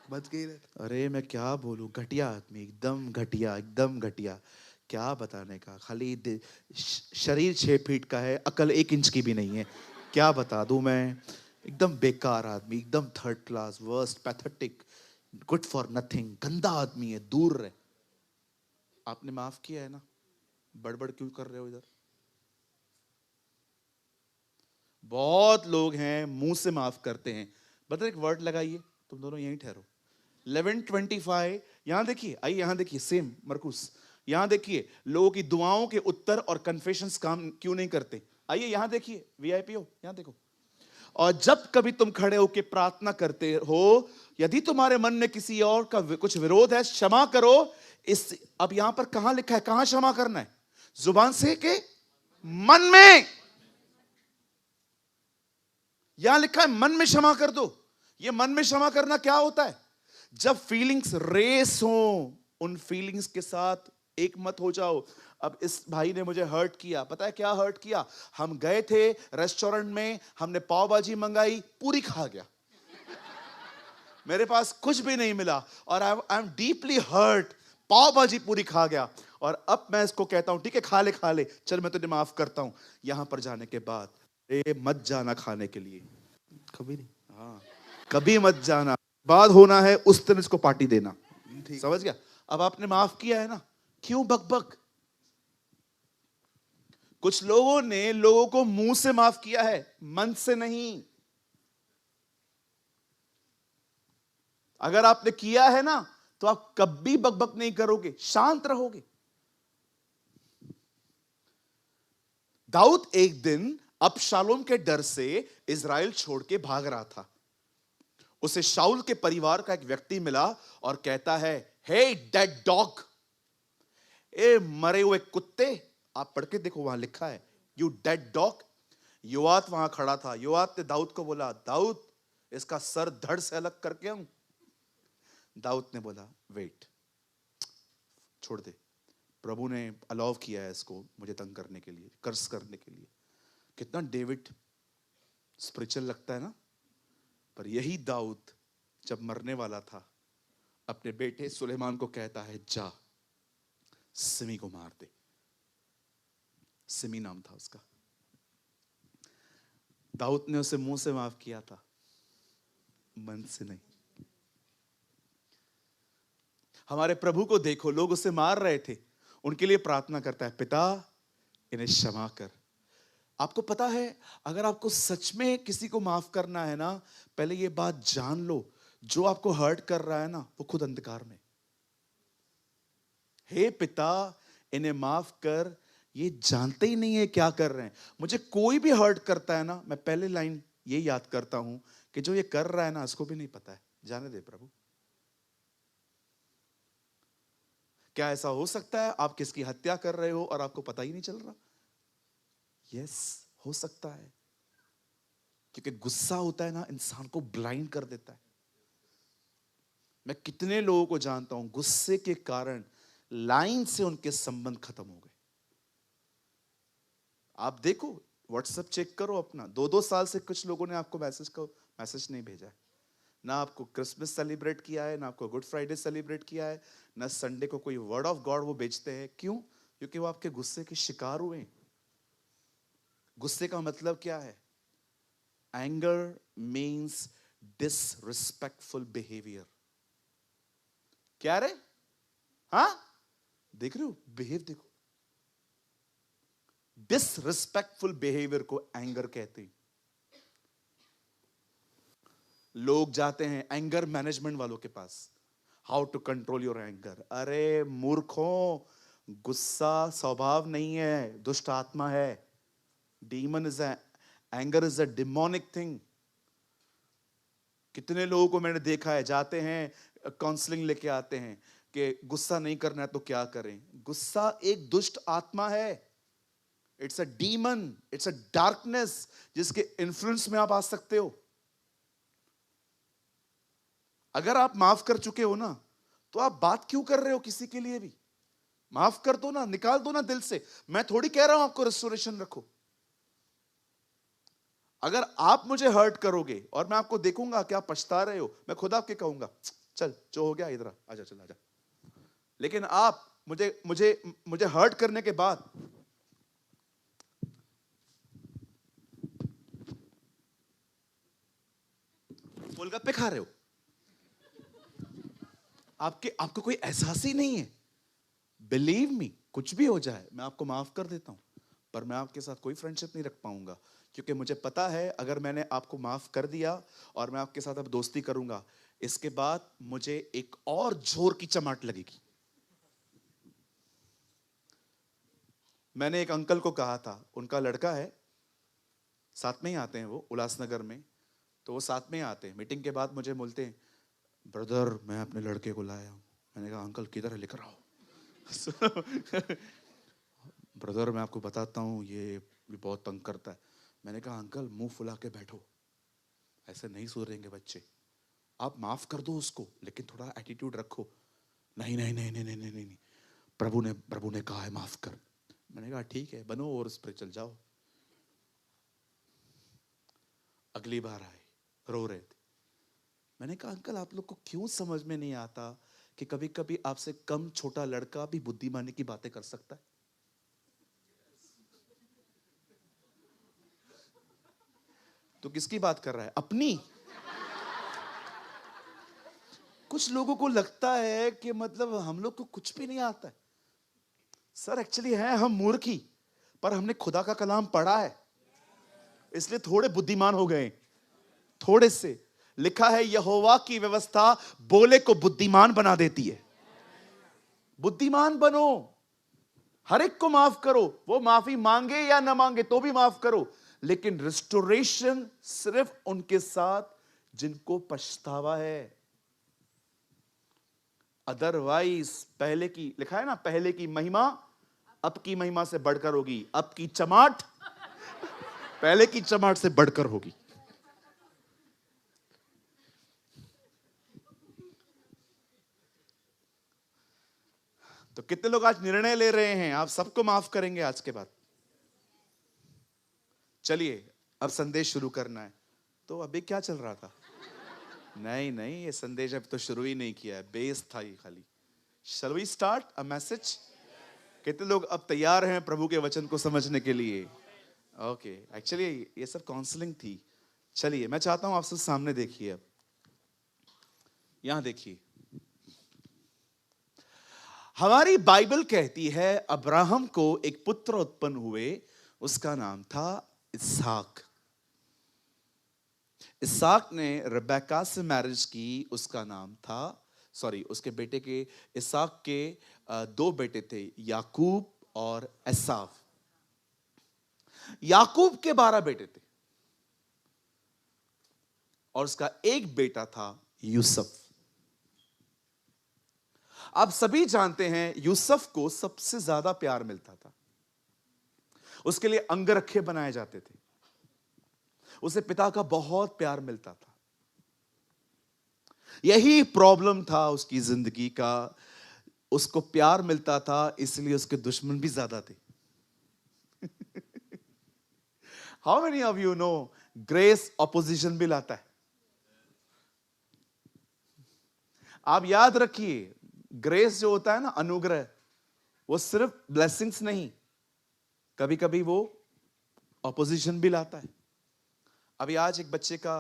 बच गई रे। अरे मैं क्या बोलूं, घटिया आदमी, एकदम घटिया, एकदम घटिया। क्या बताने का, खाली शरीर 6 फीट का है, अकल 1 इंच की भी नहीं है। क्या बता दूं मैं? एकदम बेकार आदमी, एकदम 3rd class, worst, pathetic, good for nothing, गंदा आदमी है, दूर रहे। आपने माफ किया है ना, बड़बड़ क्यों कर रहे हो इधर? बहुत लोग हैं मुंह से माफ करते हैं। बता एक वर्ड लगाइए, तुम दोनों यहीं ठहरो। 11:25 यहां देखिए, आइए यहां देखिए, सेम मरकुस, यहां देखिए लोगों की दुआओं के उत्तर और कन्फेशंस काम क्यों नहीं करते। आइए यहां देखिए, वीआईपीओ यहां देखो। और जब कभी तुम खड़े होकर प्रार्थना करते हो, यदि तुम्हारे मन में किसी और का कुछ विरोध है, क्षमा करो। इस अब यहां पर कहां लिखा है, कहां क्षमा करना है? जुबान से के मन में। यहां लिखा है मन में क्षमा कर दो। ये मन में क्षमा करना क्या होता है? जब फीलिंग्स रेस हो, उन फीलिंग्स के साथ एक मत हो जाओ। अब इस भाई ने मुझे हर्ट किया, पता है क्या हर्ट किया? हम गए थे रेस्टोरेंट में, हमने पाव भाजी मंगाई, पूरी खा गया, मेरे पास कुछ भी नहीं मिला और आई एम डीपली हर्ट। पाव भाजी पूरी खा गया और अब मैं इसको कहता हूं ठीक है खा ले, चल मैं तुझे माफ करता हूं। यहां पर जाने के बाद मत जाना खाने के लिए, कभी नहीं। हाँ कभी मत जाना। बाद होना है उस दिन इसको पार्टी देना, समझ गया? अब आपने माफ किया है ना, क्यों बकबक? कुछ लोगों ने लोगों को मुंह से माफ किया है, मन से नहीं। अगर आपने किया है ना तो आप कभी बकबक नहीं करोगे, शांत रहोगे। दाऊद एक दिन अबशालोम के डर से इज़राइल छोड़ के भाग रहा था। उसे शाऊल के परिवार का एक व्यक्ति मिला और कहता है, हे डेड डॉग, ए मरे हुए कुत्ते। आप पढ़ के देखो, वहां लिखा है यू डेड डॉग। योआब वहां खड़ा था। योआब ने दाऊद को बोला, दाऊद इसका सर धड़ से अलग करके आऊं। दाऊद ने बोला, वेट, छोड़ दे, प्रभु ने अलाउ किया है इसको मुझे तंग करने के लिए, कर्स करने के लिए। कितना डेविड स्पिरिचुअल लगता है ना। पर यही दाऊद जब मरने वाला था अपने बेटे सुलेमान को कहता है, जा सिमी को मार दे। सिमी नाम था उसका। दाऊद ने उसे मुंह से माफ किया था, मन से नहीं। हमारे प्रभु को देखो, लोग उसे मार रहे थे, उनके लिए प्रार्थना करता है, पिता इन्हें क्षमा कर। आपको पता है, अगर आपको सच में किसी को माफ करना है ना, पहले ये बात जान लो, जो आपको हर्ट कर रहा है ना वो खुद अंधकार में। हे पिता इन्हें माफ कर, ये जानते ही नहीं है क्या कर रहे हैं। मुझे कोई भी हर्ट करता है ना, मैं पहले लाइन ये याद करता हूं कि जो ये कर रहा है ना इसको भी नहीं पता है, जाने दे प्रभु। क्या ऐसा हो सकता है आप किसकी हत्या कर रहे हो और आपको पता ही नहीं चल रहा? यस, हो सकता है, क्योंकि गुस्सा होता है ना इंसान को ब्लाइंड कर देता है। मैं कितने लोगों को जानता हूं गुस्से के कारण लाइन से उनके संबंध खत्म हो गए। आप देखो, व्हाट्सएप चेक करो अपना, 2-2 साल से कुछ लोगों ने आपको मैसेज नहीं भेजा है। ना आपको क्रिसमस सेलिब्रेट किया है, ना आपको गुड फ्राइडे सेलिब्रेट किया है, ना संडे को कोई वर्ड ऑफ गॉड वो बेचते हैं। क्यों? क्योंकि वो आपके गुस्से के शिकार हुए हैं। गुस्से का मतलब क्या है? Anger means disrespectful behaviour. क्या रे? हाँ, देख रहे हो? बिहेव देखो। डिसरिस्पेक्टफुल बिहेवियर को एंगर कहते हैं। लोग जाते हैं एंगर मैनेजमेंट वालों के पास, how to control your anger. अरे मूर्खों, गुस्सा स्वभाव नहीं है, दुष्ट आत्मा है। Demon is anger is a demonic thing. कितने लोगों को मैंने देखा है, जाते हैं काउंसलिंग लेके आते हैं कि गुस्सा नहीं करना है तो क्या करें। गुस्सा एक दुष्ट आत्मा है, it's a demon, it's a darkness जिसके इन्फ्लुएंस में आप आ सकते हो। अगर आप माफ कर चुके हो ना तो आप बात क्यों कर रहे हो किसी के लिए भी? माफ कर दो ना, निकाल दो ना दिल से। मैं थोड़ी कह रहा हूं आपको रेस्टोरेशन रखो। अगर आप मुझे हर्ट करोगे और मैं आपको देखूंगा कि आप पछता रहे हो, मैं खुद आपके कहूंगा, चल जो हो गया इधर आजा, चल आजा। लेकिन आप मुझे मुझे मुझे हर्ट करने के बाद गोलगप्पे खा रहे हो, आपको कोई एहसास ही नहीं है। बिलीव मी, कुछ भी हो जाए मैं आपको माफ कर देता हूं, पर मैं आपके साथ कोई फ्रेंडशिप नहीं रख पाऊंगा, क्योंकि मुझे पता है अगर मैंने आपको माफ कर दिया और मैं आपके साथ अब दोस्ती करूंगा, इसके बाद मुझे एक और जोर की चमाट लगेगी। मैंने एक अंकल को कहा था, उनका लड़का है, साथ में ही आते हैं वो उल्लासनगर में, तो वो साथ में ही आते हैं। मीटिंग के बाद मुझे बोलते हैं, ब्रदर मैं अपने लड़के को लाया हूं। मैंने कहा अंकल किधर है, लेकर आओ। ब्रदर मैं आपको बताता हूँ ये बहुत तंग करता है। मैंने कहा अंकल मुंह फुला के बैठो, ऐसे नहीं सुधरेंगे बच्चे, आप माफ कर दो उसको लेकिन थोड़ा एटीट्यूड रखो। नहीं नहीं नहीं नहीं नहीं नहीं नहीं, प्रभु ने कहा है माफ कर। मैंने कहा ठीक है, बनो और उस पर चल जाओ। अगली बार आए, रो रहे थे। मैंने कहा अंकल आप लोग को क्यों समझ में नहीं आता कि कभी कभी आपसे कम छोटा लड़का भी बुद्धिमानी की बातें कर सकता है? तो किसकी बात कर रहा है? अपनी। कुछ लोगों को लगता है कि मतलब हम लोग को कुछ भी नहीं आता है। सर एक्चुअली है हम मूर्खी, पर हमने खुदा का कलाम पढ़ा है, इसलिए थोड़े बुद्धिमान हो गए, थोड़े से। लिखा है यहोवा की व्यवस्था बोले को बुद्धिमान बना देती है। बुद्धिमान बनो, हर एक को माफ करो, वो माफी मांगे या ना मांगे तो भी माफ करो, लेकिन रिस्टोरेशन सिर्फ उनके साथ जिनको पछतावा है। अदरवाइज पहले की, लिखा है ना, पहले की महिमा अब की महिमा से बढ़कर होगी, अब की चमाट पहले की चमाट से बढ़कर होगी। तो कितने लोग आज निर्णय ले रहे हैं आप सबको माफ करेंगे आज के बाद? चलिए अब संदेश शुरू करना है। तो अभी क्या चल रहा था? नहीं नहीं, ये संदेश अब तो शुरू ही नहीं किया है, बेस था ये खाली। Shall we start a message? कितने लोग अब तैयार हैं प्रभु के वचन को समझने के लिए? ओके, एक्चुअली ये सब काउंसलिंग थी। चलिए मैं चाहता हूं आप सब सामने देखिए, अब यहां देखिए। हमारी बाइबल कहती है अब्राहम को एक पुत्र उत्पन्न हुए, उसका नाम था इसहाक। इसहाक ने रिबेका से मैरिज की, उसका नाम था, उसके बेटे के, इसहाक के दो बेटे थे, याकूब और एसाव। याकूब के 12 बेटे थे और उसका एक बेटा था यूसुफ। आप सभी जानते हैं यूसुफ को सबसे ज्यादा प्यार मिलता था, उसके लिए अंगरखे बनाए जाते थे, उसे पिता का बहुत प्यार मिलता था। यही प्रॉब्लम था उसकी जिंदगी का, उसको प्यार मिलता था इसलिए उसके दुश्मन भी ज्यादा थे। How many of you know grace opposition भी लाता है? आप याद रखिए, ग्रेस जो होता है ना, अनुग्रह, वो सिर्फ ब्लेसिंग्स नहीं, कभी कभी वो ऑपोजिशन भी लाता है। अभी आज एक बच्चे का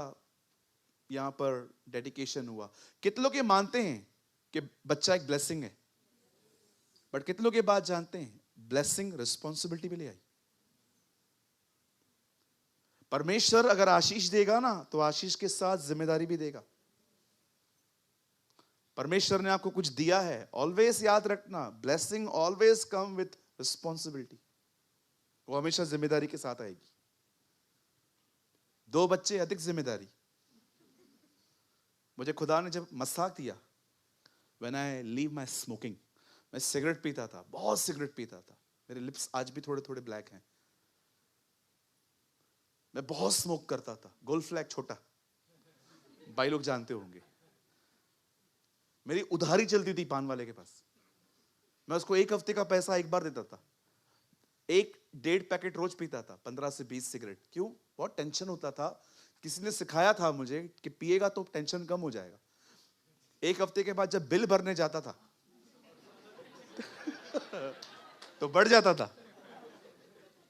यहां पर डेडिकेशन हुआ। कितने लोग ये मानते हैं कि बच्चा एक ब्लेसिंग है? बट कितने लोग ये बात जानते हैं ब्लेसिंग रिस्पॉन्सिबिलिटी भी ले आई। परमेश्वर अगर आशीष देगा ना तो आशीष के साथ जिम्मेदारी भी देगा। परमेश्वर ने आपको कुछ दिया है, ऑलवेज याद रखना, blessing always come with responsibility, वो हमेशा जिम्मेदारी के साथ आएगी। 2 बच्चे अधिक जिम्मेदारी। मुझे खुदा ने जब मसाक दिया, when I leave my smoking, मैं सिगरेट पीता था, बहुत सिगरेट पीता था, मेरे लिप्स आज भी थोड़े थोड़े ब्लैक हैं। मैं बहुत स्मोक करता था, गोल्ड फ्लैग छोटा, भाई लोग जानते होंगे। मेरी उधारी चलती थी पान वाले के पास, मैं उसको 1 हफ्ते का पैसा एक बार देता था। 1-1.5 पैकेट रोज पीता था, 15 से 20 सिगरेट। क्यों? बहुत टेंशन होता था। किसी ने सिखाया था मुझे कि पिएगा तो टेंशन कम हो जाएगा। 1 हफ्ते के बाद जब बिल भरने जाता था तो बढ़ जाता था।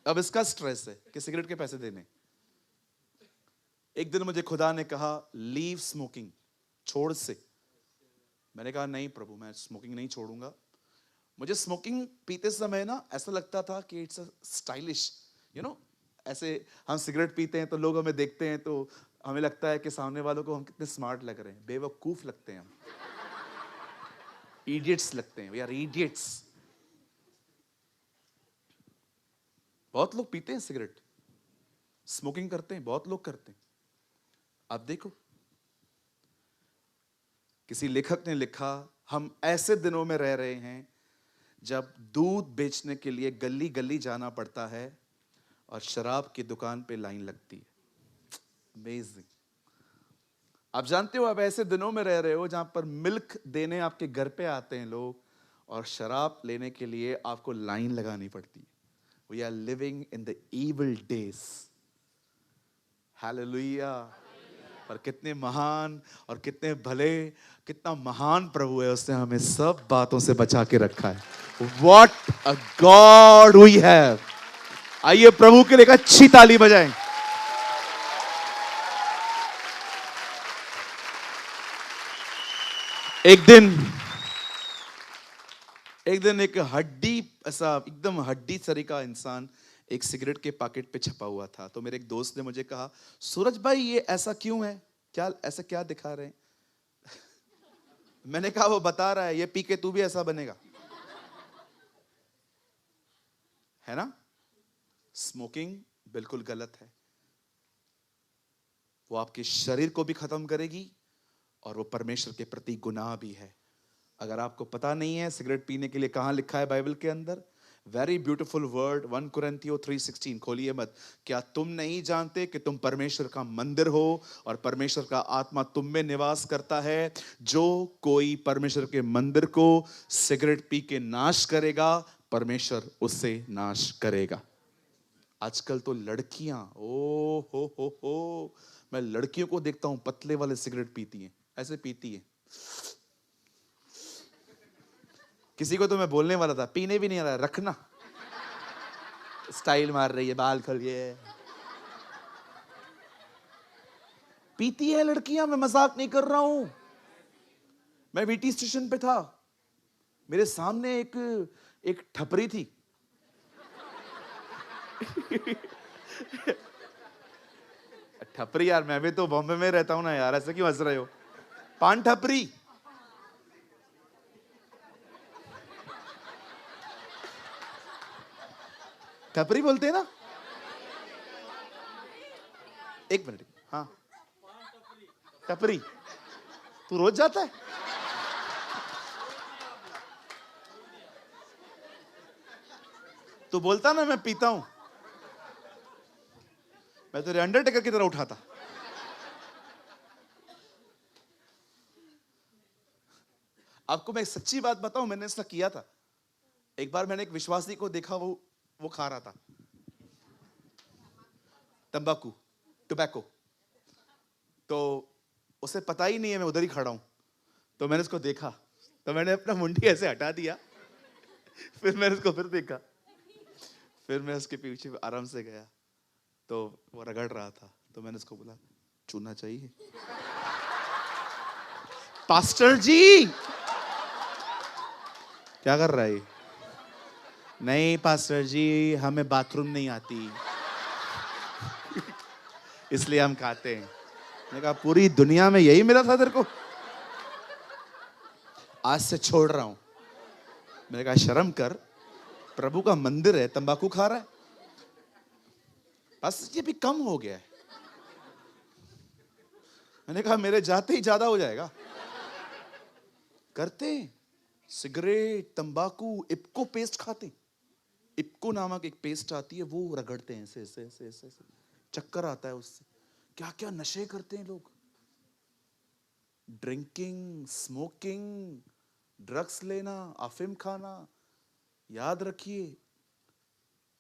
अब इसका स्ट्रेस है कि सिगरेट के पैसे देने। एक दिन मुझे खुदा ने कहा लीव स्मोकिंग, छोड़ से। मैंने कहा नहीं प्रभु, मैं स्मोकिंग नहीं छोड़ूंगा। मुझे स्मोकिंग पीते समय ना ऐसा लगता था कि it's a stylish, you know, ऐसे हम सिगरेट पीते हैं तो लोग हमें देखते हैं तो हमें लगता है कि सामने वालों को हम कितने स्मार्ट लग रहे हैं, बेवकूफ लगते हैं हम, इडियट्स लगते हैं, वी आर इडियट्स। बहुत लोग पीते हैं सिगरेट, स्मोकिंग करते हैं, बहुत लोग करते हैं। आप देखो, किसी लेखक ने लिखा, हम ऐसे दिनों में रह रहे हैं जब दूध बेचने के लिए गली गली जाना पड़ता है और शराब की दुकान पे लाइन लगती है। अमेजिंग। आप जानते हो, अब ऐसे दिनों में रह रहे हो जहां पर मिल्क देने आपके घर पे आते हैं लोग और शराब लेने के लिए आपको लाइन लगानी पड़ती है। We are living in the evil days. Hallelujah. पर कितने महान और कितने भले, कितना महान प्रभु है, उसने हमें सब बातों से बचा के रखा है। What a God we have। आइए प्रभु के लिए एक अच्छी ताली बजाएं। एक दिन एक हड्डी, ऐसा एकदम हड्डी सरी का इंसान एक सिगरेट के पैकेट पे छपा हुआ था। तो मेरे एक दोस्त ने मुझे कहा, सूरज भाई ये ऐसा क्यों है, क्या ऐसा क्या दिखा रहे हैं? मैंने कहा वो बता रहा है, ये पी के तू भी ऐसा बनेगा, है ना? स्मोकिंग बिल्कुल गलत है। वो आपके शरीर को भी खत्म करेगी और वो परमेश्वर के प्रति गुनाह भी है। अगर आपको पता नहीं है सिगरेट पीने के लिए कहां लिखा है बाइबल के अंदर, वेरी ब्यूटीफुल वर्ड 1 कुरिन्थियों 3:16, खोलिए मत। क्या तुम नहीं जानते कि तुम परमेश्वर का मंदिर हो और परमेश्वर का आत्मा तुम में निवास करता है? जो कोई परमेश्वर के मंदिर को सिगरेट पी के नाश करेगा, परमेश्वर उससे नाश करेगा। आजकल तो लड़कियां, ओ हो, मैं लड़कियों को देखता हूं पतले वाले सिगरेट पीती हैं, ऐसे पीती हैं। किसी को तो मैं बोलने वाला था, पीने भी नहीं आ रहा, रखना। स्टाइल मार रही है, बाल खोलिए, पीती है लड़कियां, मैं मजाक नहीं कर रहा हूं। मैं वीटी स्टेशन पे था, मेरे सामने एक ठपरी थी। ठपरी यार, मैं भी तो बॉम्बे में रहता हूं ना यार, ऐसे क्यों हंस रहे हो? पान ठपरी। ठपरी बोलते हैं ना? एक मिनट, हाँ ठपरी। तू रोज जाता है? तू बोलता ना मैं पीता हूं, मैं तेरे अंडरटेकर की तरह उठाता। आपको मैं एक सच्ची बात बताऊं, मैंने ऐसा किया था। एक बार मैंने एक विश्वासी को देखा, वो खा रहा था तंबाकू, टोबैको। तो उसे पता ही नहीं है मैं उधर ही खड़ा हूं। तो मैंने उसको देखा, तो मैंने अपना मुंडी ऐसे हटा दिया, फिर मैंने उसको फिर देखा, फिर मैं उसके पीछे आराम से गया, तो वो रगड़ रहा था। तो मैंने उसको बोला, चूना चाहिए? पास्टर जी क्या कर रहा है? नहीं पास्टर जी, हमें बाथरूम नहीं आती, इसलिए हम खाते हैं। मैंने कहा पूरी दुनिया में यही मिला था तेरे को? आज से छोड़ रहा हूं। मैंने कहा शर्म कर, प्रभु का मंदिर है, तंबाकू खा रहा है? बस ये भी कम हो गया है। मैंने कहा मेरे जाते ही ज्यादा हो जाएगा। करते सिगरेट, तंबाकू, इप्को पेस्ट खाते। इप्को नामक एक पेस्ट आती है, वो रगड़ते हैं ऐसे ऐसे ऐसे ऐसे, चक्कर आता है उससे। क्या क्या नशे करते हैं लोग, ड्रिंकिंग, स्मोकिंग, ड्रग्स लेना, अफीम खाना। याद रखिए,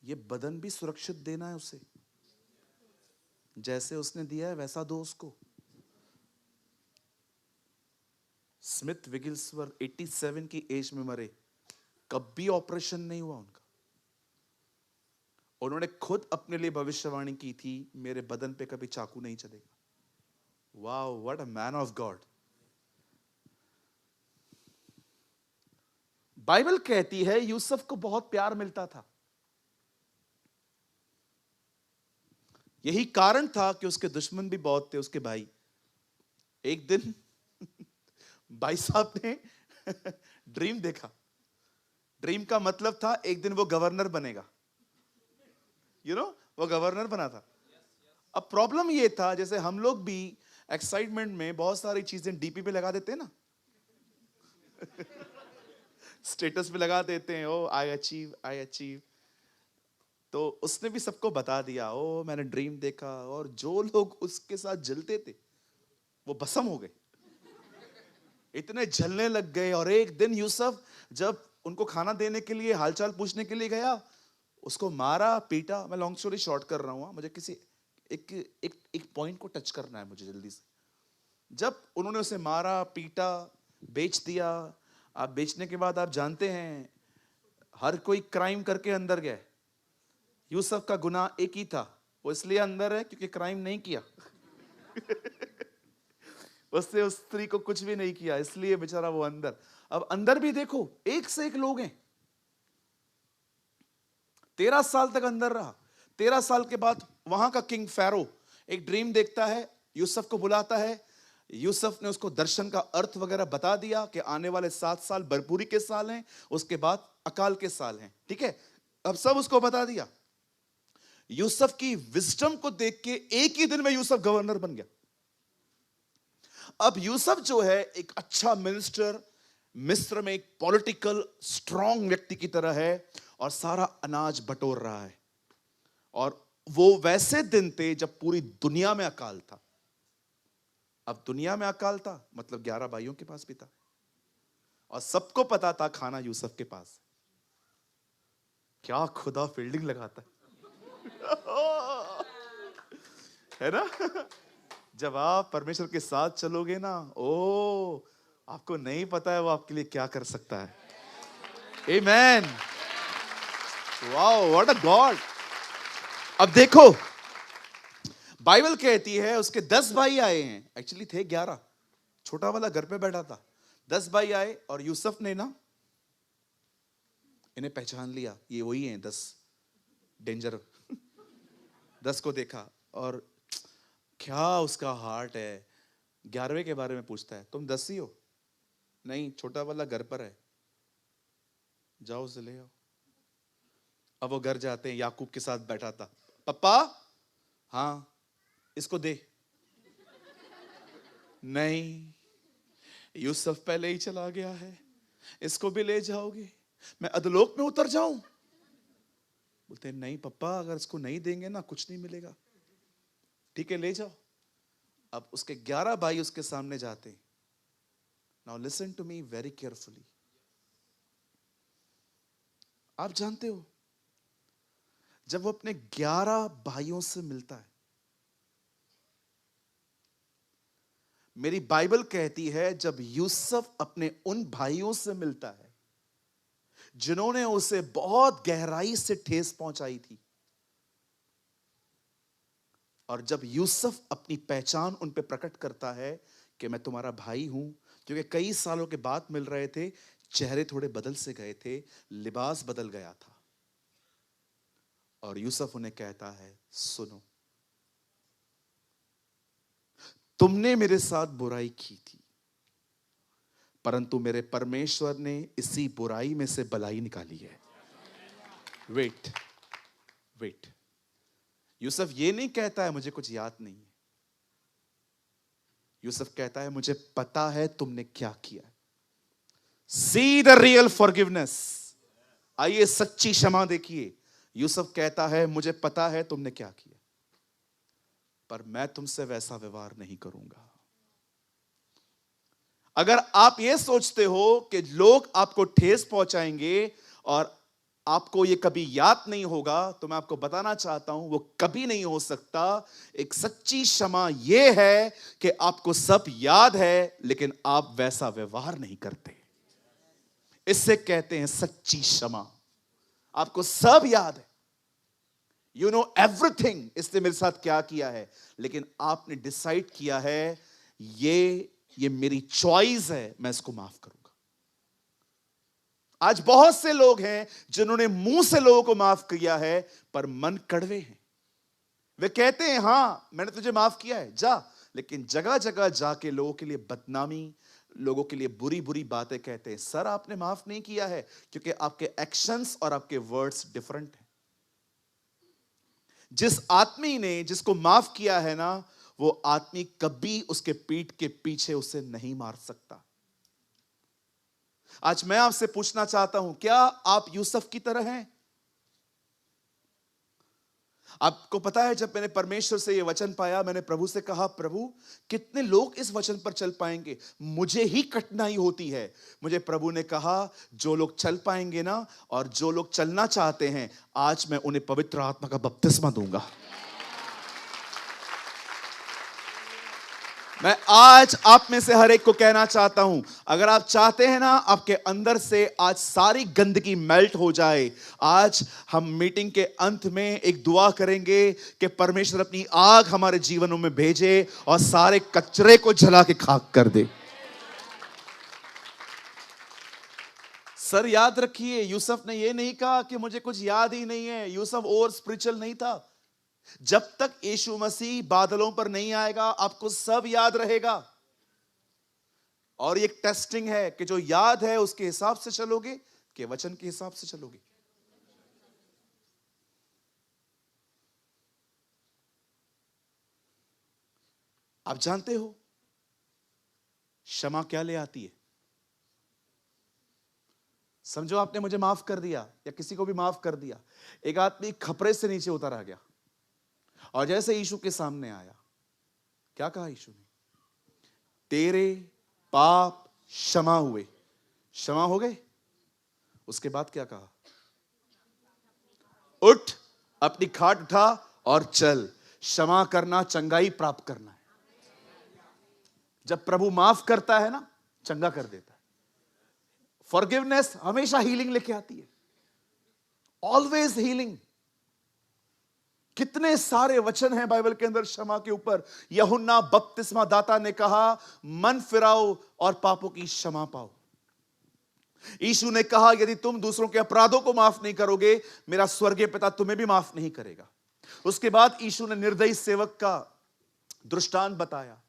ये बदन भी सुरक्षित देना है उसे, जैसे उसने दिया है वैसा दो उसको। स्मिथ विगिल्सवर्थ 87 की एज में मरे, कभी ऑपरेशन नहीं हुआ उनका। उन्होंने खुद अपने लिए भविष्यवाणी की थी, मेरे बदन पे कभी चाकू नहीं चलेगा। Wow, what a man of God. Bible कहती है यूसुफ को बहुत प्यार मिलता था। यही कारण था कि उसके दुश्मन भी बहुत थे, उसके भाई। एक दिन भाई साहब ने ड्रीम देखा। ड्रीम का मतलब था एक दिन वो गवर्नर बनेगा, वो गवर्नर बना था। अब प्रॉब्लम ये था, जैसे हम लोग भी एक्साइटमेंट में बहुत सारी चीजें डीपी पे लगा देते हैं ना, स्टेटस पे लगा देते हैं, ओ आई अचीव। तो उसने भी सबको बता दिया, ओ मैंने ड्रीम देखा। और जो लोग उसके साथ जलते थे वो भस्म हो गए, इतने जलने लग गए। और एक दिन यूसुफ जब उनको खाना देने के लिए, हालचाल पूछने के लिए गया, उसको मारा, पीटा। मैं लॉन्ग स्टोरी शॉर्ट कर रहा हूं, मुझे किसी एक पॉइंट को टच करना है मुझे जल्दी से। जब उन्होंने उसे मारा, पीटा, बेच दिया। आप बेचने के बाद आप जानते हैं हर कोई क्राइम करके अंदर गया। यूसुफ का गुनाह एक ही था, वो इसलिए अंदर है क्योंकि क्राइम नहीं किया। उससे उस स्त्री को कुछ भी नहीं किया, इसलिए बेचारा वो अंदर। अब अंदर भी देखो, एक से एक लोग हैं। 13 साल तक अंदर रहा। 13 साल के बाद वहां का किंग फैरो एक ड्रीम देखता है, यूसुफ को बुलाता है। यूसुफ ने उसको दर्शन का अर्थ वगैरह बता दिया कि आने वाले 7 साल भरपूरी के साल हैं, उसके बाद अकाल के साल हैं। ठीक है, अब सब उसको बता दिया। यूसुफ की विजडम को देख के एक ही दिन में यूसुफ गवर्नर बन गया। अब यूसुफ जो है एक अच्छा मिनिस्टर, मिस्र में एक पॉलिटिकल स्ट्रांग व्यक्ति की तरह है और सारा अनाज बटोर रहा है। और वो वैसे दिन थे जब पूरी दुनिया में अकाल था। अब दुनिया में अकाल था मतलब 11 भाइयों के पास भी था और सबको पता था खाना यूसुफ के पास। क्या खुदा फील्डिंग लगाता है ना। जब आप परमेश्वर के साथ चलोगे ना, ओ आपको नहीं पता है वो आपके लिए क्या कर सकता है। आमेन, वाओ, व्हाट अ गॉड। अब देखो, बाइबल कहती है उसके 10 भाई आए हैं, एक्चुअली थे 11, छोटा वाला घर पे बैठा था। 10 भाई आए और यूसुफ ने ना इन्हें पहचान लिया, ये वही हैं 10 डेंजर। 10 को देखा और क्या उसका हार्ट है। 11वें के बारे में पूछता है, तुम 10 ही हो? नहीं, छोटा वाला घर पर है, जाओ उसे ले आओ। अब वो घर जाते हैं, याकूब के साथ बैठा था। पप्पा, हाँ इसको दे। नहीं, यूसुफ पहले ही चला गया है, इसको भी ले जाओगे? मैं अधलोक में उतर जाऊं? बोलते नहीं पप्पा, अगर इसको नहीं देंगे ना कुछ नहीं मिलेगा। ठीक है, ले जाओ। अब उसके 11 भाई उसके सामने जाते हैं। Now listen to me very carefully. आप जानते हो जब वो अपने 11 भाइयों से मिलता है, मेरी बाइबल कहती है जब यूसुफ अपने उन भाइयों से मिलता है जिन्होंने उसे बहुत गहराई से ठेस पहुंचाई थी, और जब यूसुफ अपनी पहचान उन पे प्रकट करता है कि मैं तुम्हारा भाई हूं, क्योंकि कई सालों के बाद मिल रहे थे, चेहरे थोड़े बदल से गए थे, लिबास बदल गया था, और यूसुफ उन्हें कहता है सुनो, तुमने मेरे साथ बुराई की थी, परंतु मेरे परमेश्वर ने इसी बुराई में से भलाई निकाली है। वेट वेट, यूसुफ ये नहीं कहता है मुझे कुछ याद नहीं है। यूसुफ कहता है मुझे पता है तुमने क्या किया। See the real forgiveness. आइए सच्ची क्षमा देखिए। यूसुफ कहता है मुझे पता है तुमने क्या किया, पर मैं तुमसे वैसा व्यवहार नहीं करूंगा। अगर आप यह सोचते हो कि लोग आपको ठेस पहुंचाएंगे और आपको यह कभी याद नहीं होगा, तो मैं आपको बताना चाहता हूं वो कभी नहीं हो सकता। एक सच्ची क्षमा यह है कि आपको सब याद है लेकिन आप वैसा व्यवहार नहीं करते। इससे कहते हैं सच्ची क्षमा। आपको सब याद है, यू नो एवरीथिंग, इसने मेरे साथ क्या किया है, लेकिन आपने डिसाइड किया है ये मेरी चॉइस है, मैं इसको माफ करूंगा। आज बहुत से लोग हैं जिन्होंने मुंह से लोगों को माफ किया है पर मन कड़वे हैं। वे कहते हैं हाँ मैंने तुझे माफ किया है, जा, लेकिन जगह जगह जाके लोगों के लिए बदनामी, लोगों के लिए बुरी बुरी बातें कहते हैं। सर आपने माफ नहीं किया है क्योंकि आपके एक्शंस और आपके वर्ड्स डिफरेंट हैं। जिस आदमी ने जिसको माफ किया है ना, वो आदमी कभी उसके पीठ के पीछे उसे नहीं मार सकता। आज मैं आपसे पूछना चाहता हूं, क्या आप यूसुफ की तरह हैं? आपको पता है जब मैंने परमेश्वर से यह वचन पाया, मैंने प्रभु से कहा प्रभु कितने लोग इस वचन पर चल पाएंगे, मुझे ही कठिनाई होती है। मुझे प्रभु ने कहा जो लोग चल पाएंगे ना, और जो लोग चलना चाहते हैं, आज मैं उन्हें पवित्र आत्मा का बपतिस्मा दूंगा। मैं आज आप में से हर एक को कहना चाहता हूं, अगर आप चाहते हैं ना आपके अंदर से आज सारी गंदगी मेल्ट हो जाए, आज हम मीटिंग के अंत में एक दुआ करेंगे कि परमेश्वर अपनी आग हमारे जीवनों में भेजे और सारे कचरे को जला के खाक कर दे। सर याद रखिए, यूसुफ ने ये नहीं कहा कि मुझे कुछ याद ही नहीं है। यूसुफ और स्पिरिचुअल नहीं था। जब तक यीशु मसीह बादलों पर नहीं आएगा, आपको सब याद रहेगा। और एक टेस्टिंग है कि जो याद है उसके हिसाब से चलोगे कि वचन के हिसाब से चलोगे। आप जानते हो क्षमा क्या ले आती है? समझो आपने मुझे माफ कर दिया या किसी को भी माफ कर दिया। एक आदमी खपरे से नीचे उतर आ गया और जैसे यीशु के सामने आया, क्या कहा यीशु ने? तेरे पाप क्षमा हुए। क्षमा हो गए। उसके बाद क्या कहा? उठ, अपनी खाट उठा और चल। क्षमा करना चंगाई प्राप्त करना है। जब प्रभु माफ करता है ना, चंगा कर देता है। फॉरगिवनेस हमेशा हीलिंग लेके आती है, ऑलवेज हीलिंग। कितने सारे वचन हैं बाइबल के अंदर क्षमा के ऊपर। यूहन्ना बपतिस्मा दाता ने कहा, मन फिराओ और पापों की क्षमा पाओ। यीशु ने कहा, यदि तुम दूसरों के अपराधों को माफ नहीं करोगे, मेरा स्वर्गीय पिता तुम्हें भी माफ नहीं करेगा। उसके बाद यीशु ने निर्दयी सेवक का दृष्टांत बताया।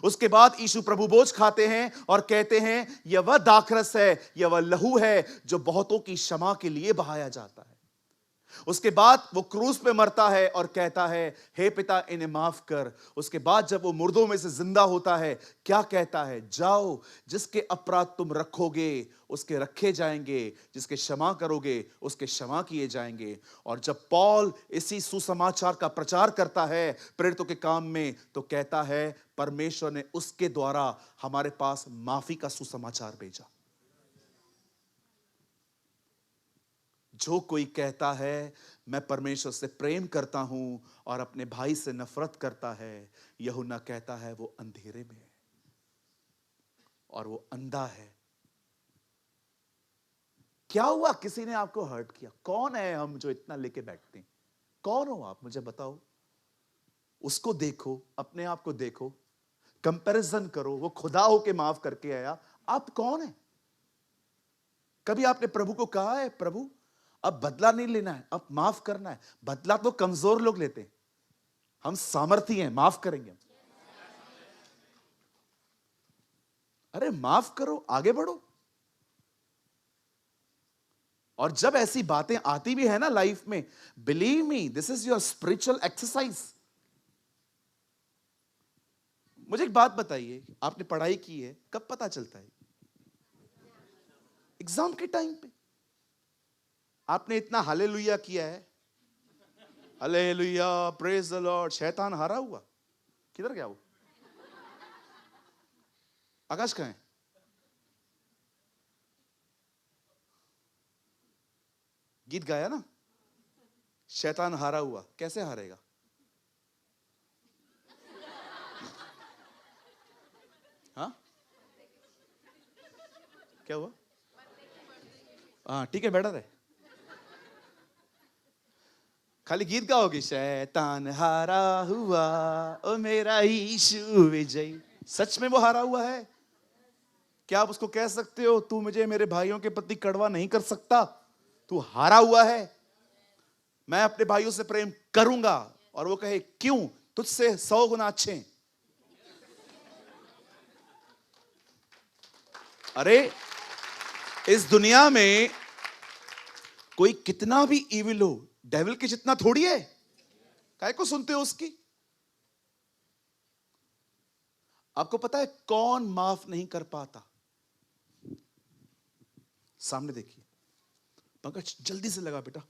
उसके बाद यीशु प्रभु भोज खाते हैं और कहते हैं, यह वह दाखरस है, यह वह लहू है जो बहुतों की क्षमा के लिए बहाया जाता है। उसके बाद वो क्रूस पे मरता है और कहता है, हे पिता इन्हें माफ कर। उसके बाद जब वो मुर्दों में से जिंदा होता है, क्या कहता है? जाओ, जिसके अपराध तुम रखोगे उसके रखे जाएंगे, जिसके क्षमा करोगे उसके क्षमा किए जाएंगे। और जब पौल इसी सुसमाचार का प्रचार करता है प्रेरितों के काम में, तो कहता है परमेश्वर ने उसके द्वारा हमारे पास माफी का सुसमाचार भेजा। जो कोई कहता है मैं परमेश्वर से प्रेम करता हूं और अपने भाई से नफरत करता है, यूहन्ना कहता है वो अंधेरे में है और वो अंधा है। क्या हुआ? किसी ने आपको हर्ट किया। कौन है हम जो इतना लेके बैठते हैं? कौन हो आप? मुझे बताओ। उसको देखो, अपने आप को देखो, कंपैरिजन करो। वो खुदा होके माफ करके आया, आप कौन है? कभी आपने प्रभु को कहा है, प्रभु अब बदला नहीं लेना है, अब माफ करना है? बदला तो कमजोर लोग लेते हैं, हम सामर्थी हैं, माफ करेंगे। अरे माफ करो, आगे बढ़ो। और जब ऐसी बातें आती भी है ना लाइफ में, believe me, this is your spiritual exercise. मुझे एक बात बताइए, आपने पढ़ाई की है, कब पता चलता है? एग्जाम के टाइम पे। आपने इतना हालेलुया किया है, हालेलुया, प्रेज द लॉर्ड, शैतान हारा हुआ। किधर गया वो? आकाश कहां है? गीत गाया ना, शैतान हारा हुआ। कैसे हारेगा? हाँ, क्या हुआ? हाँ ठीक है, बैठा रहे। खाली गीत गाओगे, शैतान हारा हुआ ओ मेरा यीशु विजयी। सच में वो हारा हुआ है? क्या आप उसको कह सकते हो, तू मुझे मेरे भाइयों के प्रति कड़वा नहीं कर सकता, तू हारा हुआ है, मैं अपने भाइयों से प्रेम करूंगा? और वो कहे, क्यों? तुझसे 100 गुना अच्छे हैं। अरे इस दुनिया में कोई कितना भी इविल हो, डेविल के जितना थोड़ी है। काहे को सुनते हो उसकी? आपको पता है कौन माफ नहीं कर पाता? सामने देखिए। पंकज जल्दी से लगा बेटा,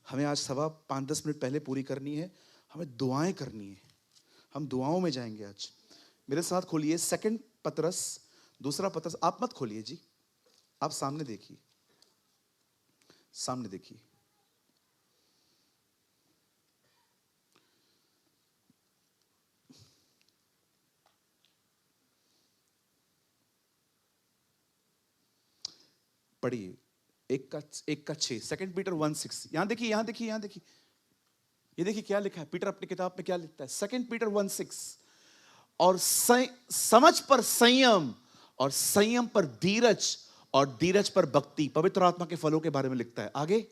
हमें आज सभा 5-10 मिनट पहले पूरी करनी है, हमें दुआएं करनी है, हम दुआओं में जाएंगे आज। मेरे साथ खोलिए 2 पतरस, 2 पतरस। आप मत खोलिए जी, आप सामने देखिए, सामने देखिए। पढ़िए 1:6, 2 पीटर 1:6। यहां देखिए, यहां देखिए, यहां देखिए, ये देखिए क्या लिखा है। पीटर अपनी किताब में क्या लिखता है? 2 पीटर 1:6। और समझ पर संयम, और संयम पर धीरज, और धीरज पर भक्ति, पवित्र आत्मा के फलों के बारे में लिखता है। आगे,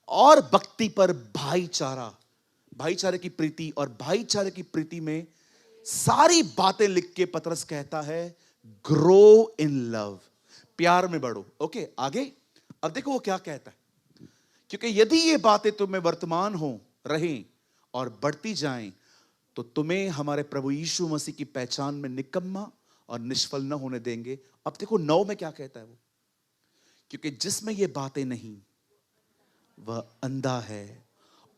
और भक्ति पर भाईचारा, भाईचारे की प्रीति, और भाईचारे की प्रीति में सारी बातें लिख के पतरस कहता है ग्रो इन लव, प्यार में बढ़ो। ओके, आगे अब देखो वो क्या कहता है, क्योंकि यदि ये बातें तुम्हें वर्तमान हो रहें और बढ़ती जाएं तो तुम्हें हमारे प्रभु यीशु मसीह की पहचान में निकम्मा और निष्फल न होने देंगे। अब देखो 9 में क्या कहता है वो, क्योंकि जिसमें ये बातें नहीं वह अंधा है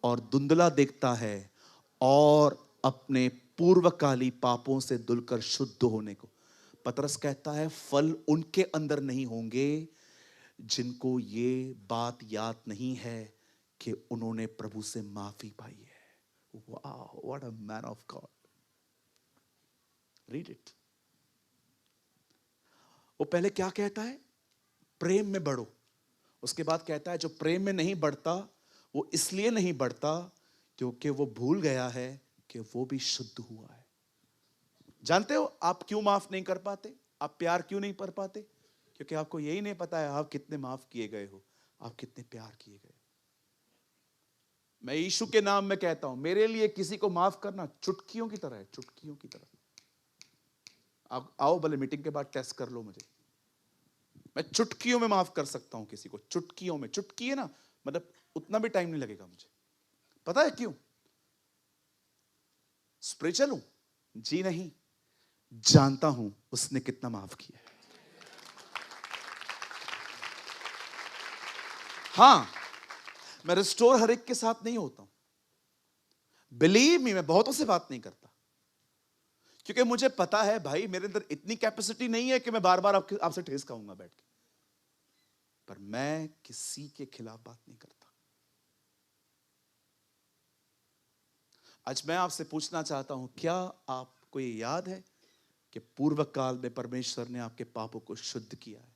और धुंधला देखता है और अपने पूर्वकाली पापों से धुलकर शुद्ध होने को। पतरस कहता है फल उनके अंदर नहीं होंगे जिनको ये बात याद नहीं है कि उन्होंने प्रभु से माफी पाई है। Wow, what a man of God. Read it. वो पहले क्या कहता है, प्रेम में बढ़ो। उसके बाद कहता है जो प्रेम में नहीं बढ़ता वो इसलिए नहीं बढ़ता क्योंकि वो भूल गया है कि वो भी शुद्ध हुआ है। जानते हो आप क्यों माफ नहीं कर पाते, आप प्यार क्यों नहीं कर पाते? क्योंकि आपको यही नहीं पता है आप कितने माफ किए गए हो, आप कितने प्यार किए गए। मैं यीशु के नाम में कहता हूं, मेरे लिए किसी को माफ करना चुटकियों की तरह है, चुटकियों की तरह। आप आओ भले मीटिंग के बाद टेस्ट कर लो मुझे, मैं चुटकियों में माफ कर सकता हूं किसी को, चुटकियों में। चुटकी है ना, मतलब उतना भी टाइम नहीं लगेगा मुझे। पता है क्यों? स्पिरिचुअल हूं? जी नहीं, जानता हूं उसने कितना माफ किया है। हां, मैं रिस्टोर हर एक के साथ नहीं होता हूं, बिलीव मी, मैं बहुतों से बात नहीं करता क्योंकि मुझे पता है भाई मेरे अंदर इतनी कैपेसिटी नहीं है कि मैं बार बार आपसे ठेस खाऊंगा बैठ के। पर मैं किसी के खिलाफ बात नहीं करता। आज मैं आपसे पूछना चाहता हूं, क्या आपको ये याद है कि पूर्व काल में परमेश्वर ने आपके पापों को शुद्ध किया है?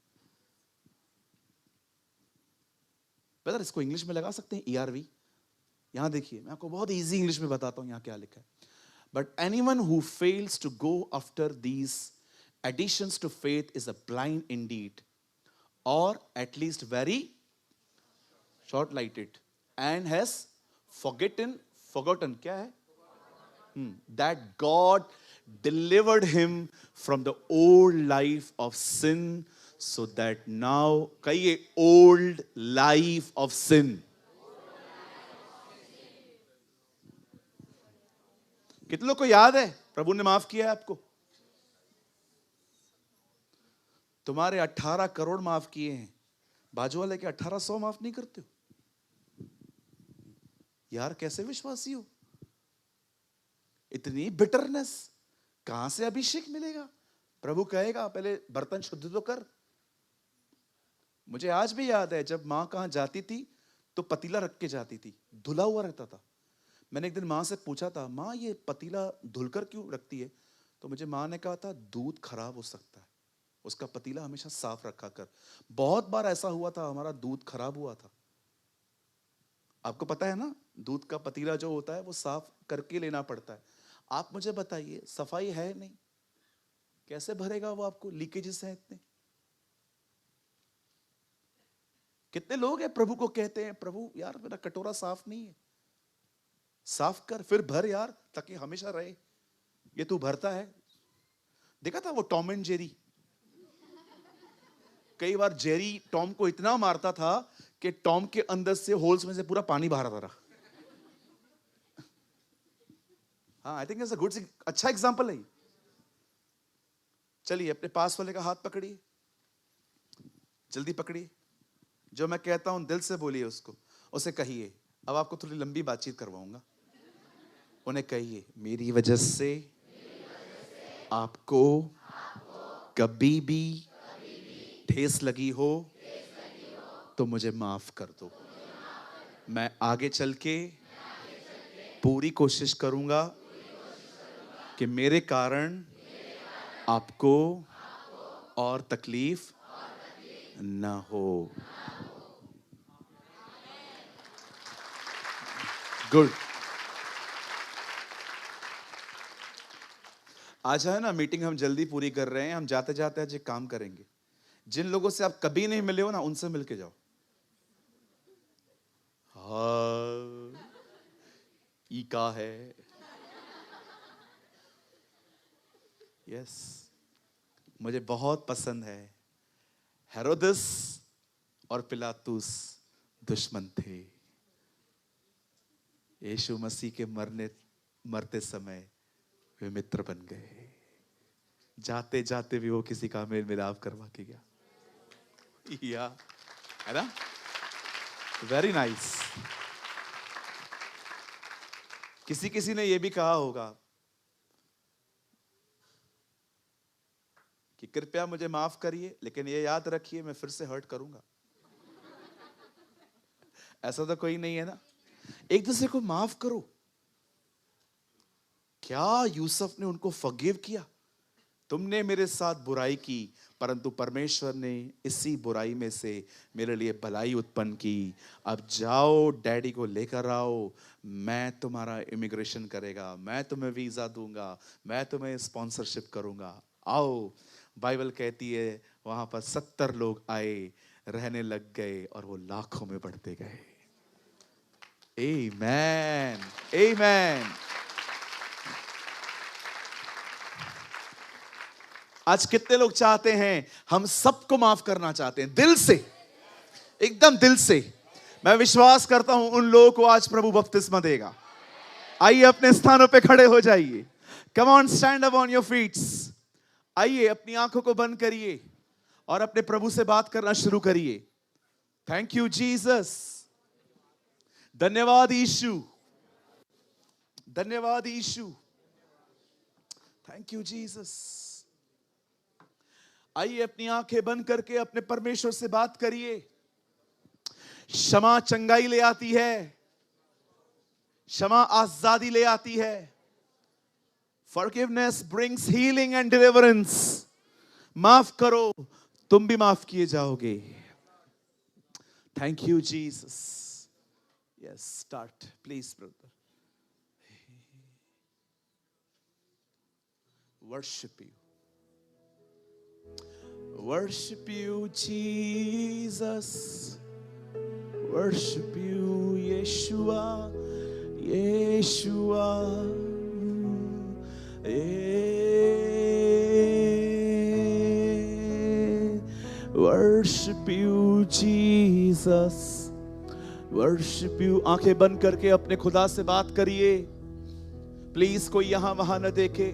ब्रदर इसको इंग्लिश में लगा सकते हैं, ERV। यहां देखिए, मैं आपको बहुत इजी इंग्लिश में बताता हूं यहां क्या लिखा है। But anyone who fails to go after these additions to faith is a blind indeed, or at least very short-sighted, and has forgotten क्या है? That God delivered him from the old life of sin, so that now कहिए old life of sin। कितने लोग को याद है प्रभु ने माफ किया है आपको? तुम्हारे 18 करोड़ माफ किए हैं, बाजू वाले के 1800 माफ नहीं करते हो यार। कैसे विश्वासी हो? इतनी बिटरनेस, कहां से अभिषेक मिलेगा? प्रभु कहेगा पहले बर्तन शुद्ध तो कर। मुझे आज भी याद है जब मां कहां जाती थी तो पतीला रख के जाती थी, धुला हुआ रहता था। मैंने एक दिन मां से पूछा था, मां ये पतीला धुलकर क्यों रखती है? तो मुझे मां ने कहा था दूध खराब हो सकता है, उसका पतीला हमेशा साफ रखा कर। बहुत बार ऐसा हुआ था, हमारा दूध खराब हुआ था। आपको पता है ना, दूध का पतीला जो होता है वो साफ करके लेना पड़ता है। आप मुझे बताइए, सफाई है नहीं, कैसे भरेगा वो आपको? लीकेजेस हैं इतने। कितने लोग हैं प्रभु को कहते हैं, प्रभु यार मेरा कटोरा साफ नहीं है, साफ कर फिर भर यार, ताकि हमेशा रहे। ये तू भरता है। देखा था वो टॉम एंड जेरी? कई बार जेरी टॉम को इतना मारता था कि टॉम के अंदर से होल्स में से पूरा पानी बाहर आता रहा। हाँ, I think it's a good, अच्छा एग्जांपल है। चलिए अपने पास वाले का हाथ पकड़िए, जल्दी पकड़िए। जो मैं कहता हूं दिल से बोलिए उसको, उसे कहिए। अब आपको थोड़ी लंबी बातचीत करवाऊंगा। उन्हें कहिए, मेरी वजह से आपको कभी भी ठेस लगी हो तो मुझे माफ कर दो। मैं आगे चल के पूरी कोशिश करूंगा कि मेरे कारण आपको और तकलीफ ना हो। गुड। आज है ना मीटिंग, हम जल्दी पूरी कर रहे हैं। हम जाते जाते आज एक काम करेंगे। जिन लोगों से आप कभी नहीं मिले हो ना, उनसे मिलके जाओ। हाँ, ई का है। यस, मुझे बहुत पसंद है। हेरोदस और पिलातुस दुश्मन थे, यीशु मसीह के मरते समय वे मित्र बन गए। जाते जाते भी वो किसी का मेल मिलाप करवा के गया, या है ना? Very nice. किसी ने ये भी कहा होगा कि कृपया मुझे माफ करिए, लेकिन ये याद रखिए मैं फिर से हर्ट करूंगा। ऐसा तो कोई नहीं है ना? एक दूसरे को माफ करो। क्या यूसुफ ने उनको फॉरगिव किया? तुमने मेरे साथ बुराई की, परंतु परमेश्वर ने इसी बुराई में से मेरे लिए भलाई उत्पन्न की। अब जाओ, डैडी को लेकर आओ, मैं तुम्हारा इमिग्रेशन करेगा, मैं तुम्हें वीजा दूंगा, मैं तुम्हें स्पॉन्सरशिप करूंगा। आओ। बाइबल कहती है वहां पर 70 लोग आए, रहने लग गए और वो लाखों में बढ़ते गए। आमेन, आमेन। आज कितने लोग चाहते हैं, हम सबको माफ करना चाहते हैं दिल से, एकदम दिल से। मैं विश्वास करता हूं उन लोगों को आज प्रभु बपतिस्मा देगा। आइए अपने स्थानों पे खड़े हो जाइए। Come on, stand up on your feets. आइए अपनी आंखों को बंद करिए और अपने प्रभु से बात करना शुरू करिए। Thank you Jesus. धन्यवाद यीशु, धन्यवाद यीशु। Thank you Jesus. आइए अपनी आंखें बंद करके अपने परमेश्वर से बात करिए। क्षमा चंगाई ले आती है, क्षमा आजादी ले आती है। Forgiveness brings healing and deliverance. माफ करो, तुम भी माफ किए जाओगे। Thank you Jesus. Yes, start please brother. Worship you. Worship you Jesus. Worship you Yeshua. Yeshua. Worship you Jesus. Worship you. आंखें बंद करके अपने खुदा से बात करिए। प्लीज कोई यहां वहां न देखे।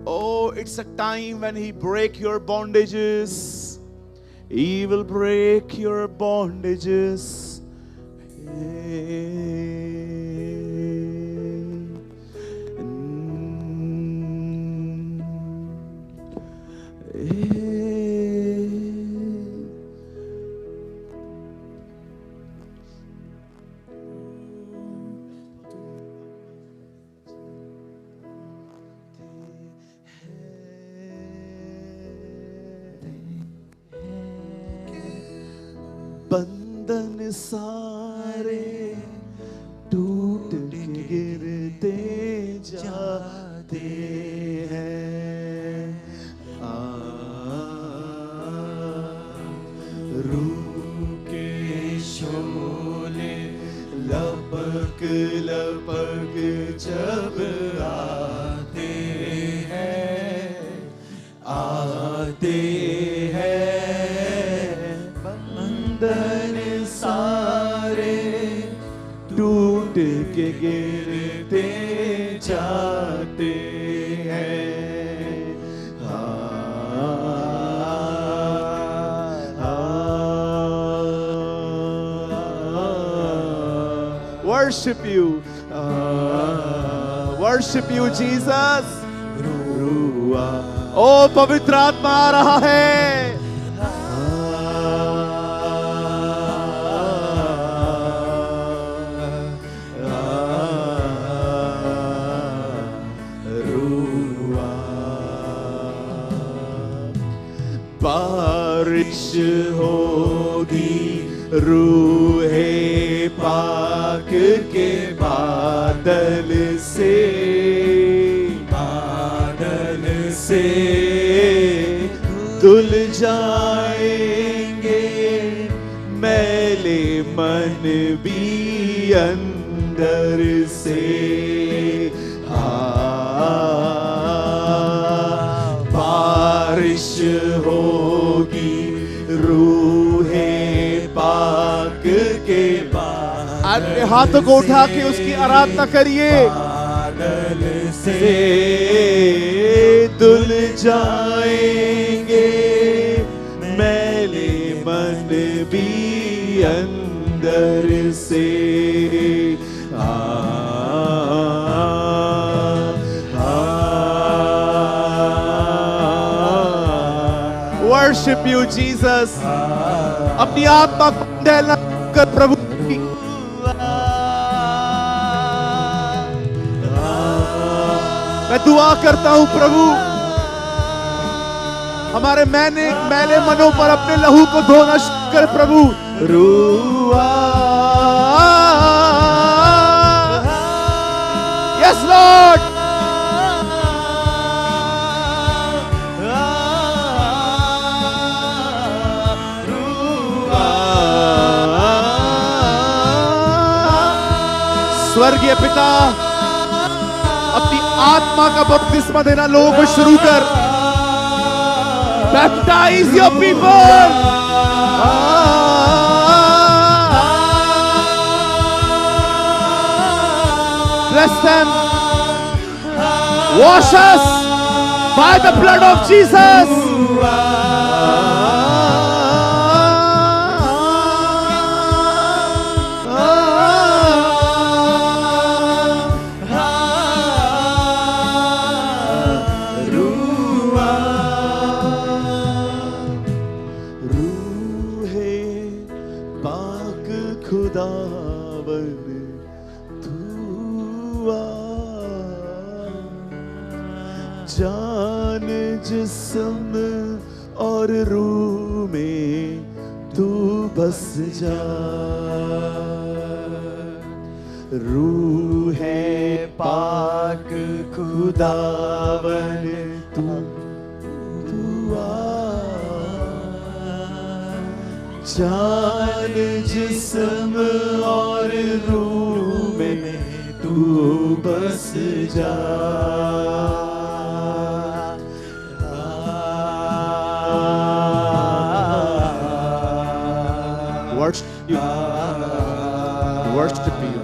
Oh, it's a time when he break your bondages. He will break your bondages. बंधन सारे टूट के गिरते जाते हैं। रूह के शोले लपक लपक जब आते हैं, आते बंधन सारे टूट के गिरते जाते हैं। Worship you, worship you Jesus. ओ पवित्र आत्मा आ रहा है। बारिश होगी रूहे पाक के बादल से धुल जाएंगे मैले मन भी अंदर से। बारिश होगी रूहे पाक के बाद। अपने हाथों को उठा के उसकी आराधना करिए। बादल से धुल जाएंगे मैले मन भी अंदर से। Worship you, Jesus. अपनी आत्मा को दहला कर प्रभु की। मैं दुआ करता हूं प्रभु, हमारे मैले मनों पर अपने लहू को धोना शुरू कर प्रभु। रूआ यस लॉर्ड। स्वर्गीय पिता, अपनी आत्मा का बपतिस्मा देना लोगों को शुरू कर। Baptize your people. Bless them. Wash us by the blood of Jesus. जान जिस्म और रूह में तू बस जा। रूह है पाक खुदावन तू आ। जान जिस्म और रूह में तू बस जा। Worship you.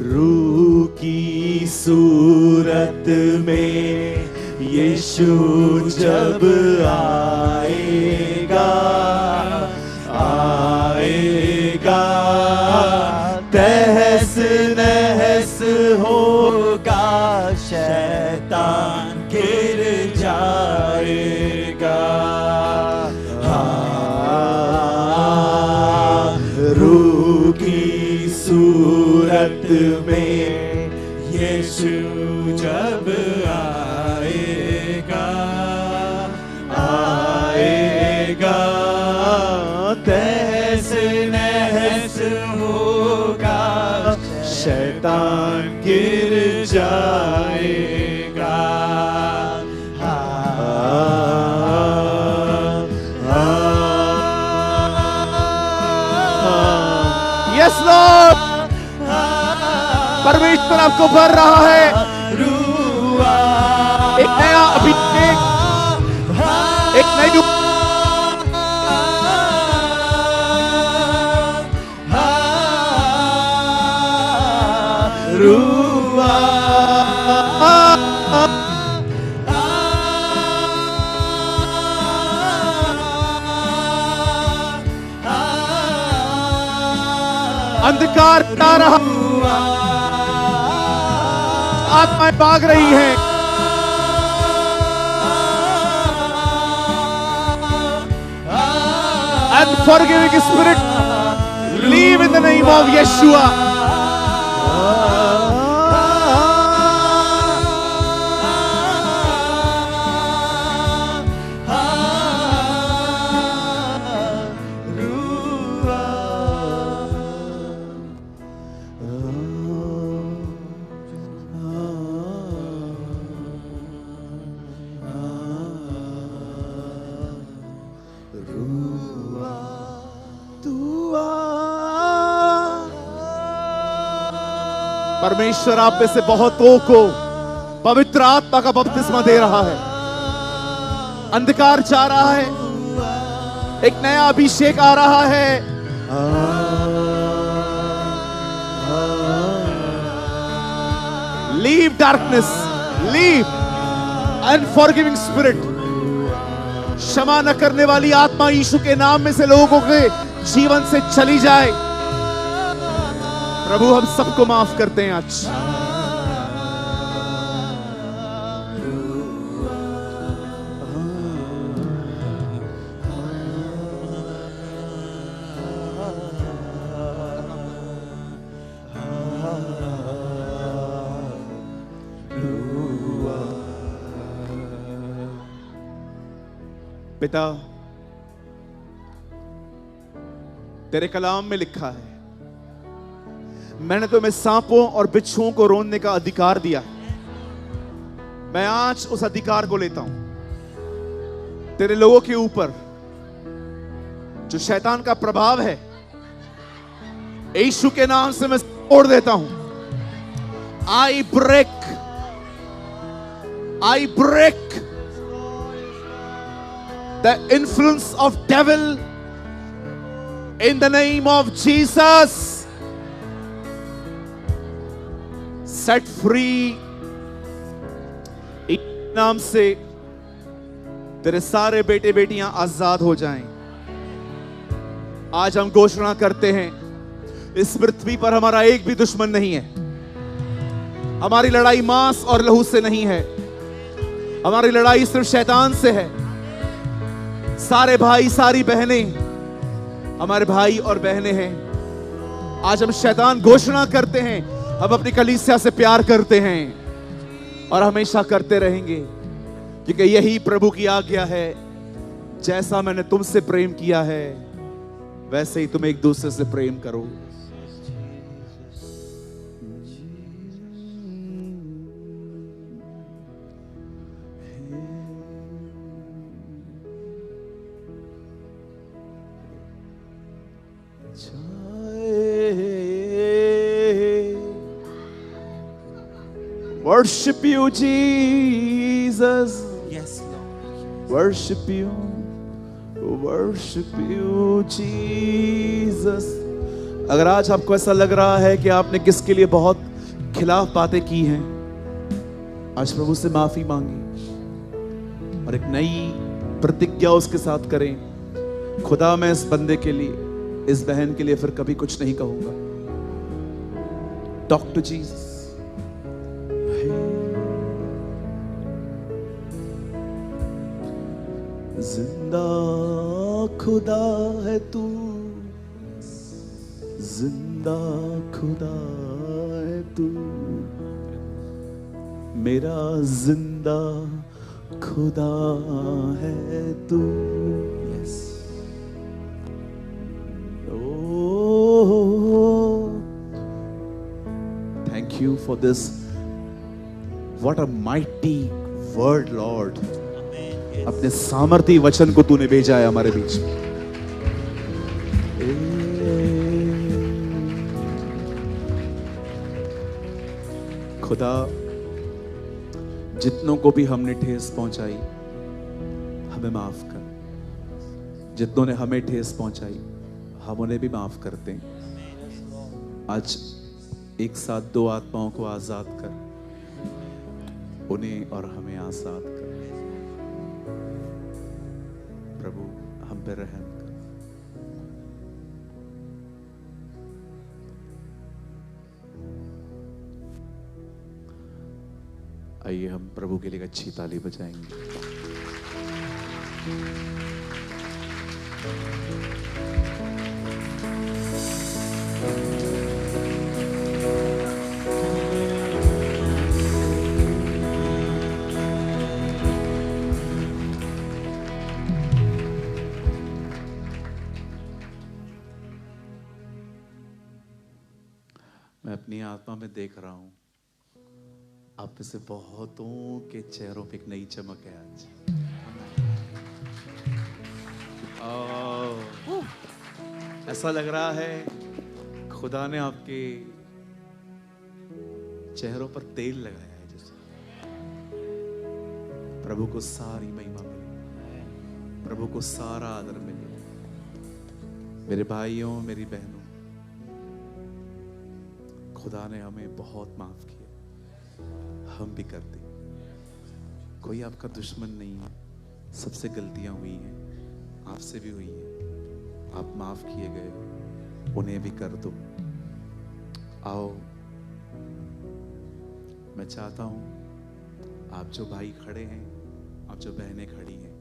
रूह की सूरत में यीशु जब आएगा, तहस नहस होगा, शैतान गिर जाएगा। रूह की सूरत में यीशु जब आएगा, तहस नहस होगा, शैतान गिर जाएगा। यस लॉर्ड, परमेश्वर आपको भर रहा है। एक नया अभिषेक, एक नई अंधकार आ रहा, आत्माएं भाग रही हैं। Unforgiving spirit, leave in the name of Yeshua. परमेश्वर आप में से बहुतों को पवित्र आत्मा का बपतिस्मा दे रहा है। अंधकार जा रहा है, एक नया अभिषेक आ रहा है। Leave darkness, leave unforgiving spirit. क्षमा न करने वाली आत्मा यीशु के नाम में से लोगों के जीवन से चली जाए। प्रभु हम सबको माफ करते हैं आज। पिता, तेरे कलाम में लिखा है, मैंने तुम्हें सांपों और बिच्छुओं को रोनने का अधिकार दिया। मैं आज उस अधिकार को लेता हूं तेरे लोगों के ऊपर। जो शैतान का प्रभाव है, यीशु के नाम से मैं तोड़ देता हूं। I break the influence of devil in the name of Jesus. Set free इस नाम से तेरे सारे बेटे बेटियां आजाद हो जाएं। आज हम घोषणा करते हैं, इस पृथ्वी पर हमारा एक भी दुश्मन नहीं है। हमारी लड़ाई मांस और लहू से नहीं है, हमारी लड़ाई सिर्फ शैतान से है। सारे भाई सारी बहनें हमारे भाई और बहनें हैं। आज हम शैतान घोषणा करते हैं, हम अपनी कलीसिया से प्यार करते हैं और हमेशा करते रहेंगे, क्योंकि यही प्रभु की आज्ञा है। जैसा मैंने तुमसे प्रेम किया है, वैसे ही तुम एक दूसरे से प्रेम करो। Worship you, Jesus. Yes, Lord. Worship you, Jesus. अगर आज आपको ऐसा लग रहा है कि आपने किसके लिए बहुत खिलाफ बातें की हैं, आज प्रभु से माफी मांगी और एक नई प्रतिज्ञा उसके साथ करें। खुदा, मैं इस बंदे के लिए, इस बहन के लिए फिर कभी कुछ नहीं कहूंगा। Talk to Jesus. जिंदा खुदा है तू, जिंदा खुदा है तू, मेरा जिंदा खुदा है तू। Yes, thank you for this. What a mighty word Lord. अपने सामर्थी वचन को तूने भेजा है हमारे बीच में। खुदा, जितनों को भी हमने ठेस पहुंचाई, हमें माफ कर। जितनों ने हमें ठेस पहुंचाई, हम उन्हें भी माफ करते हैं। आज एक साथ दो आत्माओं को आजाद कर, उन्हें और हमें आजाद कर। प्रभु, हम पे रहम कर। आइए हम प्रभु के लिए एक अच्छी ताली बजाएंगे। मैं अपनी आत्मा में देख रहा हूं, आप में से बहुतों के चेहरों पे एक नई चमक है आज। ऐसा लग रहा है खुदा ने आपके चेहरों पर तेल लगाया है जैसे। प्रभु को सारी महिमा मिले, प्रभु को सारा आदर मिले। मेरे भाइयों, मेरी बहनों, खुदा ने हमें बहुत माफ किया, हम भी करते। कोई आपका दुश्मन नहीं है, सबसे गलतियां हुई हैं, आपसे भी हुई हैं, आप माफ किए गए, उन्हें भी कर दो। आओ, मैं चाहता हूं आप जो भाई खड़े हैं, आप जो बहनें खड़ी हैं,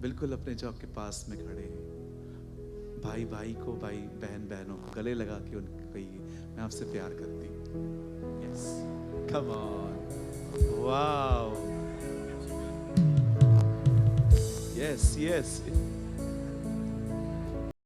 बिल्कुल अपने जो आपके पास में खड़े हैं, भाई भाई को, भाई बहन बहनों को गले लगा के उनको कहिए, मैं आपसे प्यार करती हूँ। Yes, come on, wow, yes yes.